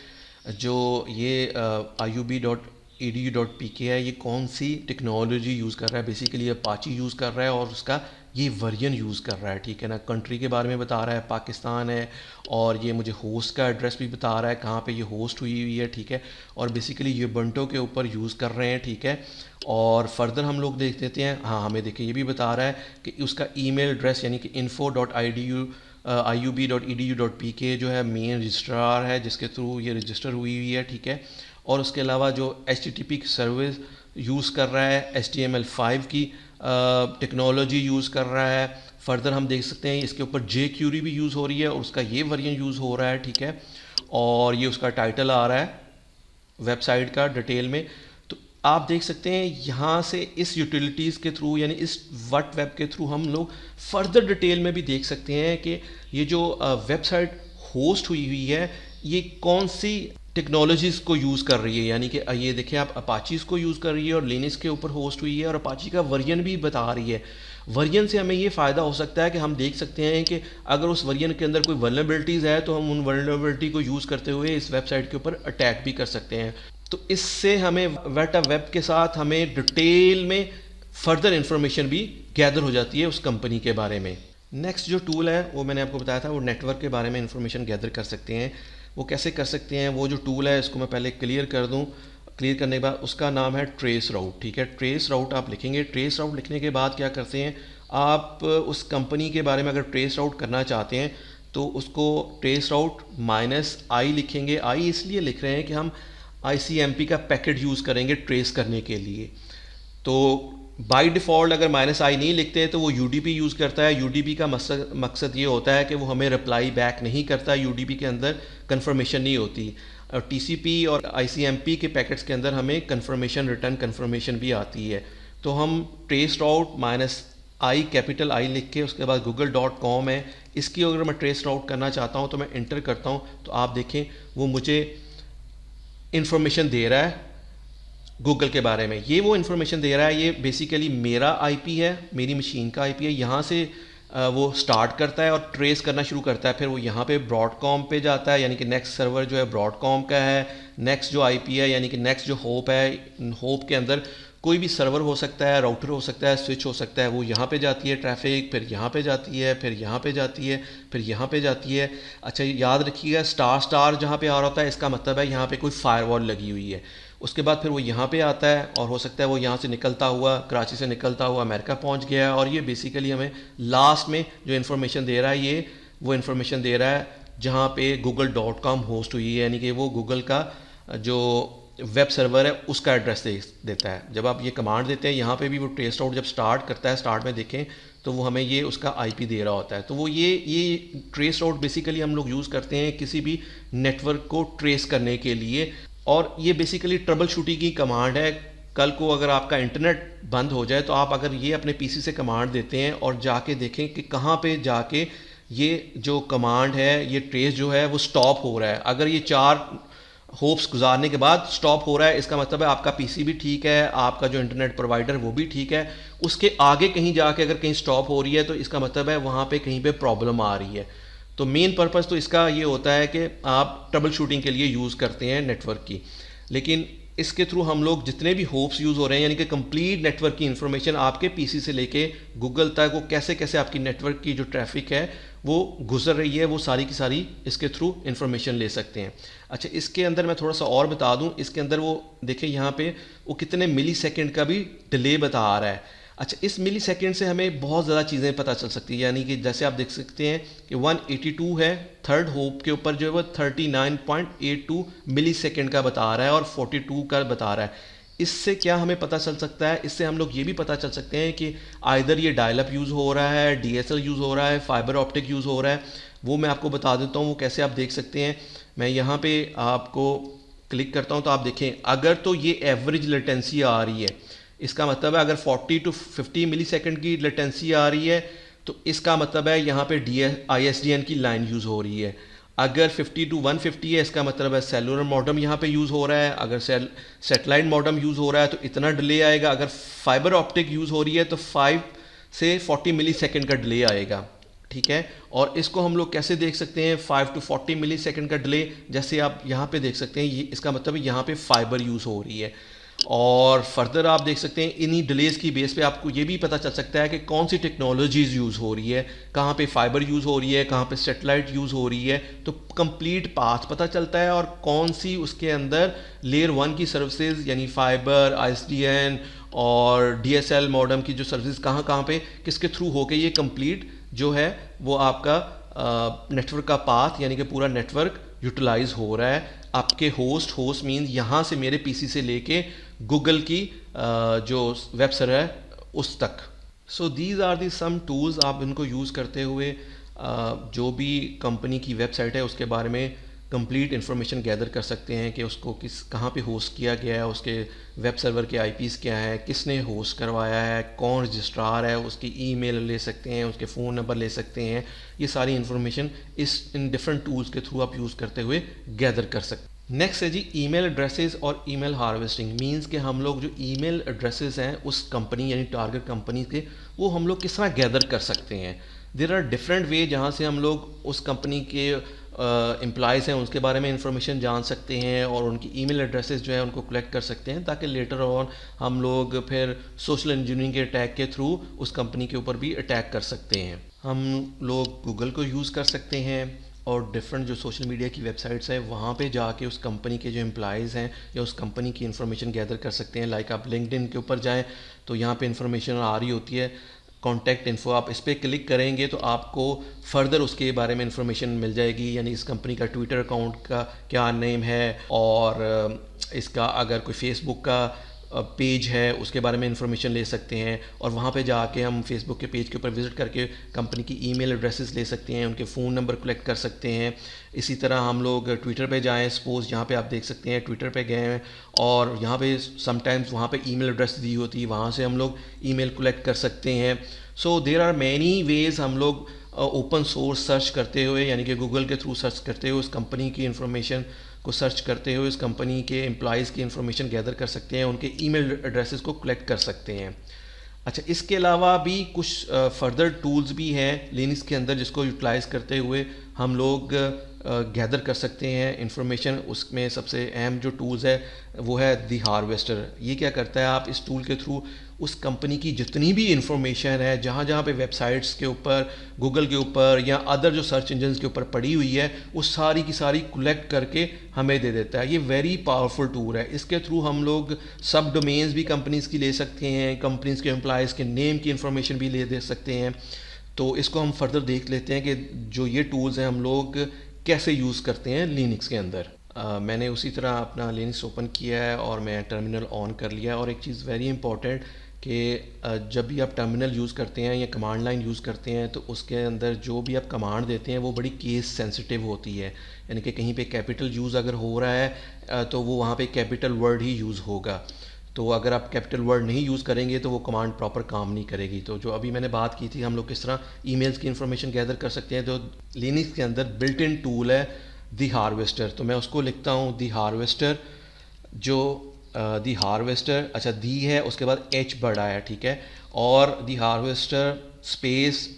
जो ये iub.edu.pk है ये कौन सी टेक्नोलॉजी यूज़ कर रहा है, बेसिकली अपाची यूज़ कर रहा है और उसका ये वर्जन यूज़ कर रहा है, ठीक है ना। कंट्री के बारे में बता रहा है पाकिस्तान है, और ये मुझे होस्ट का एड्रेस भी बता रहा है कहाँ पे ये होस्ट हुई हुई है, ठीक है, और बेसिकली ये बंटो के ऊपर यूज़ कर रहे हैं, ठीक है। और फर्दर हम लोग देख लेते हैं, हाँ हमें देखिए ये भी बता रहा है कि उसका ईमेल एड्रेस यानी कि info.iub.edu.pk जो है मेन रजिस्ट्रार है जिसके थ्रू ये रजिस्टर हुई हुई है, ठीक है। और उसके अलावा जो HTTP सर्विस यूज़ कर रहा है, HTML5 की टेक्नोलॉजी यूज़ कर रहा है। फर्दर हम देख सकते हैं इसके ऊपर jQuery भी यूज़ हो रही है और उसका ये वर्जन यूज़ हो रहा है, ठीक है। और ये उसका टाइटल आ रहा है वेबसाइट का डिटेल में। तो आप देख सकते हैं यहाँ से इस यूटिलिटीज़ के थ्रू यानी इस व्हाटवेब के थ्रू हम लोग फर्दर डिटेल में भी देख सकते हैं कि ये जो वेबसाइट होस्ट हुई हुई है ये कौन सी टेक्नोलॉजीज़ को यूज़ कर रही है, यानी कि ये देखिए आप अपाचीज़ को यूज़ कर रही है और लिनक्स के ऊपर होस्ट हुई है और अपाची का वर्जन भी बता रही है। वर्जन से हमें ये फ़ायदा हो सकता है कि हम देख सकते हैं कि अगर उस वर्जन के अंदर कोई वल्नरेबिलिटीज़ है तो हम उन वल्नरेबिलिटी को यूज़ करते हुए इस वेबसाइट के ऊपर अटैक भी कर सकते हैं। तो इससे हमें व्हाटवेब के साथ हमें डिटेल में फर्दर इंफॉर्मेशन भी गैदर हो जाती है उस कंपनी के बारे में। नेक्स्ट जो टूल है वो मैंने आपको बताया था, वो नेटवर्क के बारे में इंफॉर्मेशन गैदर कर सकते हैं। वो कैसे कर सकते हैं, वो जो टूल है इसको मैं पहले क्लियर कर दूं। क्लियर करने के बाद उसका नाम है ट्रेस राउट, ठीक है। ट्रेस राउट आप लिखेंगे। ट्रेस राउट लिखने के बाद क्या करते हैं आप उस कंपनी के बारे में अगर ट्रेस राउट करना चाहते हैं तो उसको ट्रेस राउट -i लिखेंगे। i इसलिए लिख रहे हैं कि हम ICMP का पैकेट यूज़ करेंगे ट्रेस करने के लिए। तो बाय डिफ़ॉल्ट अगर -i नहीं लिखते तो वो UDP यूज़ करता है। UDP का मकसद ये होता है कि वो हमें रिप्लाई बैक नहीं करता, UDP के अंदर कंफर्मेशन नहीं होती। और TCP और ICMP के पैकेट्स के अंदर हमें कंफर्मेशन रिटर्न कंफर्मेशन भी आती है। तो हम trace route I, capital I लिख के उसके बाद google.com है, इसकी अगर मैं ट्रेस आउट करना चाहता हूँ तो मैं इंटर करता हूँ तो आप देखें वो मुझे इंफॉर्मेशन दे रहा है गूगल के बारे में। ये वो इन्फॉर्मेशन दे रहा है, ये बेसिकली मेरा आईपी है, मेरी मशीन का आईपी है। यहाँ से वो स्टार्ट करता है और ट्रेस करना शुरू करता है, फिर वो यहाँ पे ब्रॉडकॉम पे जाता है, यानी कि नेक्स्ट सर्वर जो है ब्रॉडकॉम का है। नेक्स्ट जो आईपी है यानी कि नेक्स्ट जो होप है, होप के अंदर कोई भी सर्वर हो सकता है, राउटर हो सकता है, स्विच हो सकता है, वो यहाँ पे जाती है ट्रैफिक, फिर यहाँ पे जाती है, फिर यहाँ पे जाती है, फिर यहाँ पे जाती है। अच्छा याद रखिएगा स्टार स्टार जहाँ पे आ रहा होता है इसका मतलब है यहाँ पे कोई फायरवॉल लगी हुई है। उसके बाद फिर वो यहाँ पे आता है और हो सकता है वो यहाँ से निकलता हुआ, कराची से निकलता हुआ अमेरिका पहुँच गया है। और ये बेसिकली हमें लास्ट में जो इन्फॉर्मेशन दे रहा है, ये वो इन्फॉर्मेशन दे रहा है जहाँ पे google.com होस्ट हुई है, यानी कि वो गूगल का जो वेब सर्वर है उसका एड्रेस देता है। जब आप ये कमांड देते हैं यहाँ पे भी वो ट्रेस आउट जब स्टार्ट करता है, स्टार्ट में देखें तो वो हमें ये उसका आईपी दे रहा होता है। तो वो ये ट्रेस आउट बेसिकली हम लोग यूज़ करते हैं किसी भी नेटवर्क को ट्रेस करने के लिए। और ये बेसिकली ट्रबल शूटिंग की कमांड है। कल को अगर आपका इंटरनेट बंद हो जाए तो आप अगर ये अपने पीसी से कमांड देते हैं और जाके देखें कि कहाँ पे जाके ये जो कमांड है, ये ट्रेस जो है वो स्टॉप हो रहा है। अगर ये 4 होप्स गुजारने के बाद स्टॉप हो रहा है, इसका मतलब है आपका पीसी भी ठीक है, आपका जो इंटरनेट प्रोवाइडर वो भी ठीक है। उसके आगे कहीं जाके अगर कहीं स्टॉप हो रही है तो इसका मतलब है वहाँ पे कहीं पे प्रॉब्लम आ रही है। तो मेन पर्पज़ तो इसका ये होता है कि आप ट्रबल शूटिंग के लिए यूज़ करते हैं नेटवर्क की। लेकिन इसके थ्रू हम लोग जितने भी होप्स यूज़ हो रहे हैं, यानी कि कंप्लीट नेटवर्क की इन्फॉर्मेशन आपके पीसी से लेके गूगल तक, वो कैसे कैसे आपकी नेटवर्क की जो ट्रैफिक है वो गुजर रही है, वो सारी की सारी इसके थ्रू इन्फॉर्मेशन ले सकते हैं। अच्छा इसके अंदर मैं थोड़ा सा और बता दूं, इसके अंदर वो देखें यहाँ पे वो कितने मिली सेकेंड का भी डिले बता रहा है। अच्छा इस मिली सेकेंड से हमें बहुत ज़्यादा चीज़ें पता चल सकती है, यानी कि जैसे आप देख सकते हैं कि 182 है, थर्ड होप के ऊपर जो है वो 39.82 मिली सेकेंड का बता रहा है और 42 का बता रहा है। इससे क्या हमें पता चल सकता है, इससे हम लोग ये भी पता चल सकते हैं कि आइदर ये डायल अप यूज़ हो रहा है, डीएसएल यूज़ हो रहा है, फाइबर ऑप्टिक यूज़ हो रहा है। वो मैं आपको बता देता हूँ वो कैसे आप देख सकते हैं। मैं यहाँ पे आपको क्लिक करता हूँ तो आप देखें अगर तो ये एवरेज लेटेंसी आ रही है, इसका मतलब है अगर 40 to 50 मिली सेकेंड की लेटेंसी आ रही है तो इसका मतलब है यहाँ पे ISDN की लाइन यूज़ हो रही है। अगर 50 to 150 है इसका मतलब है सेलुलर मॉडम यहाँ पे यूज़ हो रहा है। अगर सेटेलाइट मॉडम यूज़ हो रहा है तो इतना डिले आएगा। अगर फाइबर ऑप्टिक यूज़ हो रही है तो 5 से 40 मिली सेकेंड का डिले आएगा, ठीक है। और इसको हम लोग कैसे देख सकते हैं, 5 to 40 मिली सेकेंड का डिले, जैसे आप यहाँ पे देख सकते हैं, ये इसका मतलब है यहाँ पे फाइबर यूज़ हो रही है। और फर्दर आप देख सकते हैं इन्हीं डिलेज़ की बेस पे आपको ये भी पता चल सकता है कि कौन सी टेक्नोलॉजीज़ यूज़ हो रही है, कहाँ पे फाइबर यूज़ हो रही है, कहाँ पे सेटेलाइट यूज़ हो रही है। तो कंप्लीट पाथ पता चलता है और कौन सी उसके अंदर लेयर 1 की सर्विसेज यानी फाइबर, ISDN और DSL मॉडम की जो सर्विसेज कहाँ कहाँ पे किसके थ्रू होके ये कंप्लीट जो है वो आपका नेटवर्क का पाथ यानी कि पूरा नेटवर्क यूटिलाइज हो रहा है। आपके होस्ट मीन्स यहाँ से मेरे पीसी से लेके गूगल की जो वेब सर्वर है उस तक। So these are the some tools, आप इनको यूज़ करते हुए जो भी कंपनी की वेबसाइट है उसके बारे में कंप्लीट इन्फॉर्मेशन गैदर कर सकते हैं कि उसको कहाँ पे होस्ट किया गया है, उसके वेब सर्वर के आईपीज़ क्या है, किसने होस्ट करवाया है, कौन रजिस्ट्रार है, उसकी ईमेल ले सकते हैं, उसके फ़ोन नंबर ले सकते हैं। ये सारी इन्फॉर्मेशन इन डिफरेंट टूल्स के थ्रू आप यूज़ करते हुए गैदर कर सकते हैं। नेक्स्ट है जी ईमेल एड्रेसेस और ईमेल हार्वेस्टिंग। मींस कि हम लोग जो ईमेल एड्रेसेस हैं उस कंपनी यानी टारगेट कंपनी के, वो हम लोग किस तरह गैदर कर सकते हैं। देयर आर डिफरेंट वे जहाँ से हम लोग उस कंपनी के एम्प्लॉयज़ हैं उसके बारे में इंफॉर्मेशन जान सकते हैं और उनकी ईमेल एड्रेसेस जो है उनको कलेक्ट कर सकते हैं, ताकि लेटर ऑन हम लोग फिर सोशल इंजीनियरिंग के अटैक के थ्रू उस कंपनी के ऊपर भी अटैक कर सकते हैं। हम लोग गूगल को यूज़ कर सकते हैं और डिफरेंट जो सोशल मीडिया की वेबसाइट्स हैं वहाँ पे जाके उस कंपनी के जो एम्प्लॉयज़ हैं या उस कंपनी की इन्फॉर्मेशन गैदर कर सकते हैं। लाइक आप लिंक्डइन के ऊपर जाएँ तो यहाँ पे इन्फॉर्मेशन आ रही होती है, कॉन्टैक्ट इन्फो, आप इस पर क्लिक करेंगे तो आपको फर्दर उसके बारे में इंफॉर्मेशन मिल जाएगी, यानी इस कंपनी का ट्विटर अकाउंट का क्या नेम है और इसका अगर कोई फेसबुक का पेज है उसके बारे में इंफॉर्मेशन ले सकते हैं। और वहाँ पे जाके हम फेसबुक के पेज के ऊपर विज़िट करके कंपनी की ईमेल एड्रेसेस ले सकते हैं, उनके फ़ोन नंबर कलेक्ट कर सकते हैं। इसी तरह हम लोग ट्विटर पे जाएं, सपोज़ यहाँ पे आप देख सकते हैं ट्विटर पे गए हैं और यहाँ पे समटाइम्स वहाँ पे ईमेल एड्रेस दी होती है, वहाँ से हम लोग ईमेल कलेक्ट कर सकते हैं। सो देर आर मैनी वेज हम लोग ओपन सोर्स सर्च करते हुए यानी कि गूगल के थ्रू सर्च करते हुए उस कंपनी की इन्फॉर्मेशन को सर्च करते हुए उस कंपनी के एम्प्लॉयज़ की इन्फॉर्मेशन गैदर कर सकते हैं, उनके ईमेल एड्रेसेस को कलेक्ट कर सकते हैं। अच्छा, इसके अलावा भी कुछ फर्दर टूल्स भी हैं लिनक्स के अंदर जिसको यूटिलाइज़ करते हुए हम लोग गैदर कर सकते हैं इंफॉर्मेशन। उसमें सबसे अहम जो टूल्स है वो है दी हार्वेस्टर। ये क्या करता है, आप इस टूल के थ्रू उस कंपनी की जितनी भी इंफॉर्मेशन है जहाँ जहाँ पे वेबसाइट्स के ऊपर, गूगल के ऊपर या अदर जो सर्च इंजन्स के ऊपर पड़ी हुई है, वो सारी की सारी कलेक्ट करके हमें दे देता है। ये वेरी पावरफुल टूल है। इसके थ्रू हम लोग सब डोमेन्स भी कंपनीज़ की ले सकते हैं, कंपनीज़ के एम्प्लॉयज़ के नेम की इंफॉर्मेशन भी ले दे सकते हैं। तो इसको हम फर्दर देख लेते हैं कि जो ये टूल्स हैं हम लोग कैसे यूज़ करते हैं लिनक्स के अंदर। मैंने उसी तरह अपना लिनक्स ओपन किया है और मैं टर्मिनल ऑन कर लिया है। और एक चीज़ वेरी इंपॉर्टेंट कि जब भी आप टर्मिनल यूज़ करते हैं या कमांड लाइन यूज़ करते हैं तो उसके अंदर जो भी आप कमांड देते हैं वो बड़ी केस सेंसिटिव होती है। यानी कि कहीं पे कैपिटल यूज़ अगर हो रहा है तो वो वहाँ पे कैपिटल वर्ड ही यूज़ होगा। तो अगर आप कैपिटल वर्ड नहीं यूज़ करेंगे तो वो कमांड प्रॉपर काम नहीं करेगी। तो जो अभी मैंने बात की थी हम लोग किस तरह ईमेल्स की इन्फॉर्मेशन गैदर कर सकते हैं, तो लिनक्स के अंदर बिल्ट इन टूल है दी हार्वेस्टर। तो मैं उसको लिखता हूँ दी हार्वेस्टर, जो दी हार्वेस्टर, अच्छा दी है उसके बाद एच बड़ा है, ठीक है, और दी हार्वेस्टर स्पेस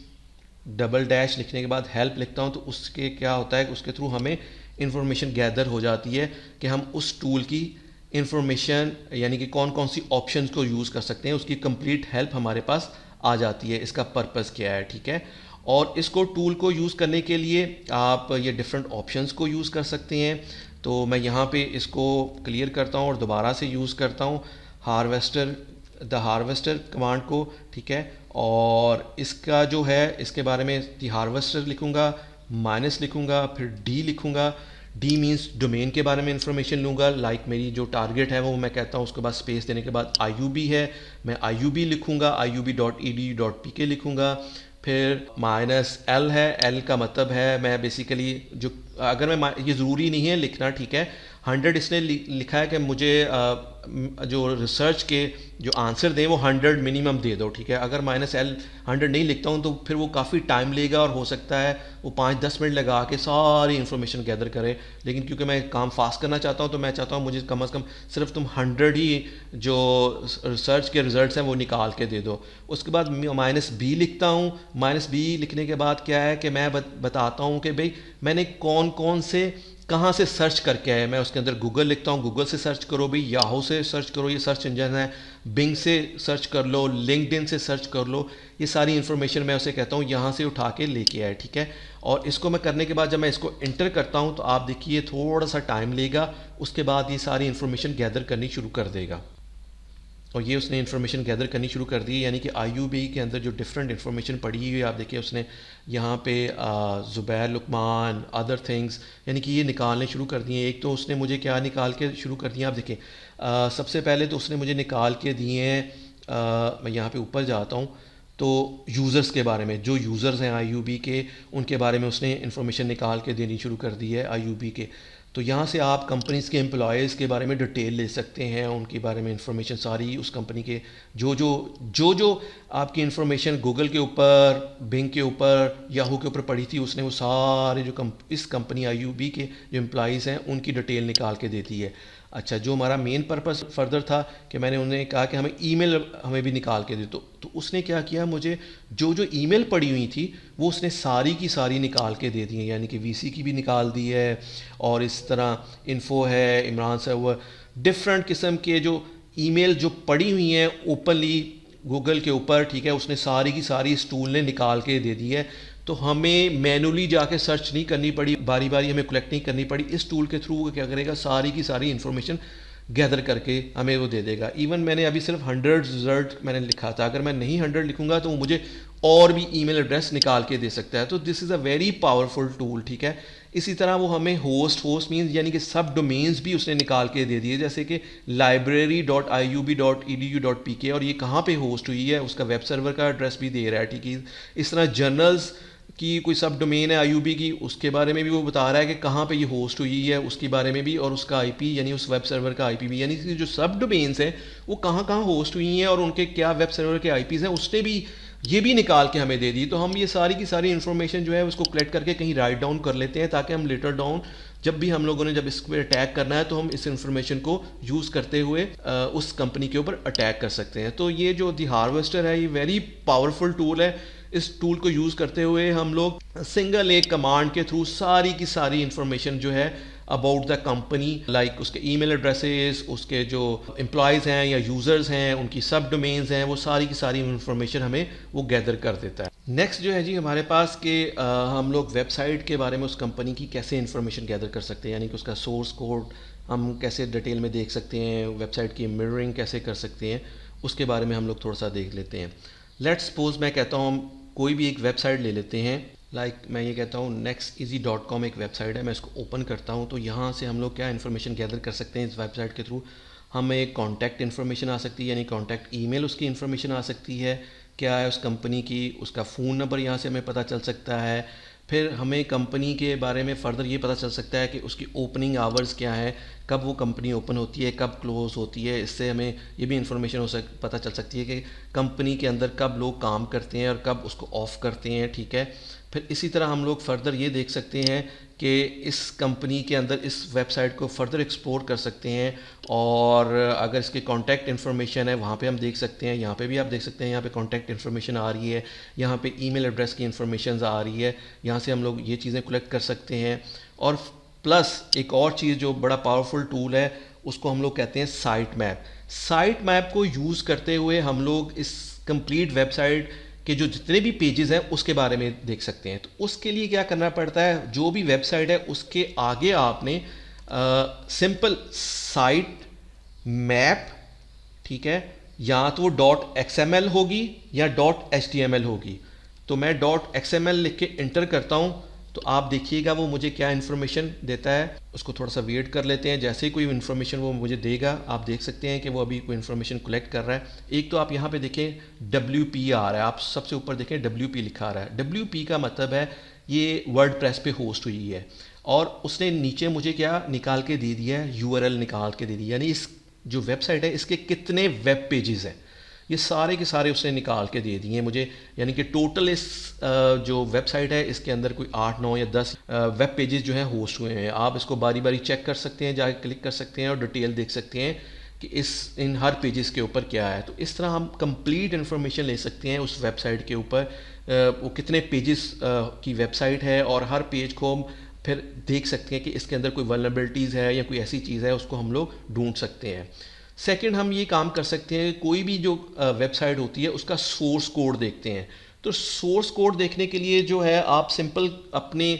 डबल डैश लिखने के बाद हेल्प लिखता हूँ। तो उसके क्या होता है, उसके थ्रू हमें इंफॉर्मेशन गैदर हो जाती है कि हम उस टूल की इंफॉर्मेशन यानी कि कौन कौन सी ऑप्शंस को यूज़ कर सकते हैं, उसकी कंप्लीट हेल्प हमारे पास आ जाती है। इसका पर्पस क्या है, ठीक है। और इसको टूल को यूज़ करने के लिए आप ये डिफरेंट ऑप्शंस को यूज़ कर सकते हैं। तो मैं यहाँ पे इसको क्लियर करता हूँ और दोबारा से यूज़ करता हूँ हार्वेस्टर, द हार्वेस्टर कमांड को, ठीक है। और इसका जो है इसके बारे में द हार्वेस्टर लिखूँगा, माइनस लिखूँगा, फिर डी लिखूँगा। डी मीन्स डोमेन के बारे में इंफॉर्मेशन लूँगा, लाइक मेरी जो टारगेट है वो मैं कहता हूँ, उसके बाद स्पेस देने के बाद IUB है, मैं IUB लिखूँगा, iub.edu.pk लिखूँगा। फिर माइनस एल है, एल का मतलब है मैं बेसिकली जो, अगर मैं ये ज़रूरी नहीं है लिखना, ठीक है। 100 इसने लिखा है कि मुझे जो रिसर्च के जो आंसर दें वो 100 मिनिमम दे दो, ठीक है। अगर माइनस एल 100 नहीं लिखता हूँ तो फिर वो काफ़ी टाइम लेगा और हो सकता है वो 5-10 मिनट लगा के सारी इन्फॉर्मेशन गैदर करे। लेकिन क्योंकि मैं काम फास्ट करना चाहता हूँ तो मैं चाहता हूँ मुझे कम से कम सिर्फ तुम 100 ही जो रिसर्च के रिजल्ट्स हैं वो निकाल के दे दो। उसके बाद माइनस बी लिखता हूँ। माइनस बी लिखने के बाद क्या है कि मैं बताता हूँ कि भाई मैंने कौन कौन से कहाँ से सर्च करके आया। मैं उसके अंदर गूगल लिखता हूँ, गूगल से सर्च करो भाई, याहू से सर्च करो, ये सर्च इंजन है, बिंग से सर्च कर लो, लिंक्डइन से सर्च कर लो। ये सारी इन्फॉर्मेशन मैं उसे कहता हूँ यहाँ से उठा के लेके आए, ठीक है। और इसको मैं करने के बाद जब मैं इसको इंटर करता हूँ तो आप देखिए थोड़ा सा टाइम लेगा, उसके बाद ये सारी इन्फॉर्मेशन गैदर करनी शुरू कर देगा। और ये उसने इन्फॉर्मेशन गैदर करनी शुरू कर दी, यानी कि IUB के अंदर जो डिफरेंट इन्फॉर्मेशन पड़ी हुई है आप देखिए उसने यहाँ पे ज़ुबैर लुकमान अदर थिंग्स यानी कि ये निकालने शुरू कर दिए। एक तो उसने मुझे क्या निकाल के शुरू कर दिया, आप देखिए सबसे पहले तो उसने मुझे निकाल के दिए हैं, मैं यहाँ पे ऊपर जाता हूँ तो यूज़र्स के बारे में, जो यूज़र्स हैं IUB के उनके बारे में उसने इन्फॉर्मेशन निकाल के देनी शुरू कर दी है IUB के। तो यहाँ से आप कंपनीज़ के एम्प्लॉयज़ के बारे में डिटेल ले सकते हैं, उनके बारे में इंफॉर्मेशन सारी उस कंपनी के जो आपकी इन्फॉर्मेशन गूगल के ऊपर, बिंग के ऊपर, याहू के ऊपर पड़ी थी उसने वो सारे जो इस कंपनी IUB के जो एम्प्लॉयज़ हैं उनकी डिटेल निकाल के देती है। अच्छा, जो हमारा मेन पर्पस फर्दर था कि मैंने उन्हें कहा कि हमें ईमेल हमें भी निकाल के दे तो उसने क्या किया, मुझे जो ईमेल पड़ी हुई थी वो उसने सारी की सारी निकाल के दे दी है, यानी कि VC की भी निकाल दी है और इस तरह इन्फो है, इमरान साहब, डिफरेंट किस्म के जो ईमेल जो पड़ी हुई हैं ओपनली गूगल के ऊपर, ठीक है, उसने सारी की सारी इस टूल ने निकाल के दे दी है। तो हमें मैनुअली जाके सर्च नहीं करनी पड़ी, बारी बारी हमें कलेक्ट नहीं करनी पड़ी। इस टूल के थ्रू वो क्या करेगा, सारी की सारी इन्फॉर्मेशन गैदर करके हमें वो दे देगा। इवन मैंने अभी सिर्फ 100 रिजल्ट मैंने लिखा था, अगर मैं नहीं 100 लिखूंगा तो वो मुझे और भी ईमेल एड्रेस निकाल के दे सकता है। तो this is a very powerful tool, ठीक है। इसी तरह वो हमें होस्ट मीन्स यानी कि सब डोमेन्स भी उसने निकाल के दे दिए, जैसे कि library.iub.edu.pk और ये कहाँ पे होस्ट हुई है उसका वेब सर्वर का एड्रेस भी दे रहा है, ठीक है। इस तरह जर्नल्स की कोई सब डोमेन है IUB की, उसके बारे में भी वो बता रहा है कि कहाँ पे ये होस्ट हुई है उसके बारे में भी, और उसका IP यानी उस वेब सर्वर का IP भी, यानी कि जो सब डोमेन्स हैं वो कहाँ कहाँ होस्ट हुई हैं और उनके क्या वेब सर्वर के IPs हैं उसने भी ये भी निकाल के हमें दे दी। तो हम ये सारी की सारी इन्फॉर्मेशन जो है उसको कलेक्ट करके कहीं राइट डाउन कर लेते हैं, ताकि हम लेटर डाउन जब भी हम लोगों ने जब इस पर अटैक करना है तो हम इस इन्फॉर्मेशन को यूज़ करते हुए उस कंपनी के ऊपर अटैक कर सकते हैं। तो ये जो दी हार्वेस्टर है ये वेरी पावरफुल टूल है। इस टूल को यूज़ करते हुए हम लोग सिंगल एक कमांड के थ्रू सारी की सारी इंफॉर्मेशन जो है अबाउट द कंपनी, लाइक उसके ईमेल एड्रेसेस, उसके जो एम्प्लॉयज़ हैं या यूज़र्स हैं, उनकी सब डोमेन्स हैं, वो सारी की सारी इंफॉर्मेशन हमें वो गैदर कर देता है। नेक्स्ट जो है जी हमारे पास कि हम लोग वेबसाइट के बारे में उस कंपनी की कैसे इंफॉर्मेशन गैदर कर सकते हैं, यानी कि उसका सोर्स कोड हम कैसे डिटेल में देख सकते हैं, वेबसाइट की मिररिंग कैसे कर सकते हैं, उसके बारे में हम लोग थोड़ा सा देख लेते हैं। लेट्स सपोज मैं कहता हूँ हम कोई भी एक वेबसाइट ले लेते हैं, लाइक मैं ये कहता हूँ nexteasy.com एक वेबसाइट है, मैं इसको ओपन करता हूँ तो यहाँ से हम लोग क्या इन्फॉर्मेशन गैदर कर सकते हैं इस वेबसाइट के थ्रू। हमें कॉन्टैक्ट इन्फॉर्मेशन आ सकती है, यानी कॉन्टैक्ट ईमेल उसकी इन्फॉर्मेशन आ सकती है, क्या है उस कंपनी की, उसका फ़ोन नंबर यहाँ से हमें पता चल सकता है। फिर हमें कंपनी के बारे में फ़र्दर ये पता चल सकता है कि उसकी ओपनिंग आवर्स क्या है, कब वो कंपनी ओपन होती है, कब क्लोज़ होती है। इससे हमें ये भी इन्फॉर्मेशन पता चल सकती है कि कंपनी के अंदर कब लोग काम करते हैं और कब उसको ऑफ़ करते हैं, ठीक है। फिर इसी तरह हम लोग फर्दर ये देख सकते हैं कि इस कंपनी के अंदर इस वेबसाइट को फर्दर एक्सप्लोर कर सकते हैं, और अगर इसके कॉन्टैक्ट इन्फॉर्मेशन है वहाँ पे हम देख सकते हैं। यहाँ पे भी आप देख सकते हैं, यहाँ पे कॉन्टैक्ट इन्फॉर्मेशन आ रही है, यहाँ पे ईमेल एड्रेस की इन्फॉर्मेशन आ रही है, यहाँ से हम लोग ये चीज़ें कलेक्ट कर सकते हैं। और प्लस एक और चीज़ जो बड़ा पावरफुल टूल है उसको हम लोग कहते हैं साइट मैप। साइट मैप को यूज़ करते हुए हम लोग इस कंप्लीट वेबसाइट कि जो जितने भी पेजेस हैं उसके बारे में देख सकते हैं। तो उसके लिए क्या करना पड़ता है, जो भी वेबसाइट है उसके आगे आपने सिंपल साइट मैप, ठीक है, या तो वो .xml होगी या .html होगी। तो मैं .xml लिख के इंटर करता हूँ तो आप देखिएगा वो मुझे क्या इन्फॉर्मेशन देता है। उसको थोड़ा सा वेट कर लेते हैं, जैसे ही कोई इन्फॉर्मेशन वो मुझे देगा आप देख सकते हैं कि वो अभी कोई इन्फॉर्मेशन कलेक्ट कर रहा है। एक तो आप यहाँ पे देखें WP आ रहा है, आप सबसे ऊपर देखें WP लिखा आ रहा है। WP का मतलब है ये वर्डप्रेस पे होस्ट हुई है, और उसने नीचे मुझे क्या निकाल के दे दिया है, URL निकाल के दे दिया, यानी इस जो वेबसाइट है इसके कितने वेब पेजेस हैं ये सारे के सारे उसने निकाल के दे दिए मुझे। यानी कि टोटल इस जो वेबसाइट है इसके अंदर कोई 8, 9 या 10 वेब पेजेस जो हैं होस्ट हुए हैं। आप इसको बारी बारी चेक कर सकते हैं, जाके क्लिक कर सकते हैं और डिटेल देख सकते हैं कि इन हर पेजेस के ऊपर क्या है। तो इस तरह हम कंप्लीट इन्फॉर्मेशन ले सकते हैं उस वेबसाइट के ऊपर, वो कितने पेजेस की वेबसाइट है, और हर पेज को हम फिर देख सकते हैं कि इसके अंदर कोई वल्नरेबिलिटीज़ है या कोई ऐसी चीज़ है उसको हम लोग ढूंढ सकते हैं। सेकंड हम ये काम कर सकते हैं, कोई भी जो वेबसाइट होती है उसका सोर्स कोड देखते हैं। तो सोर्स कोड देखने के लिए जो है आप सिंपल अपने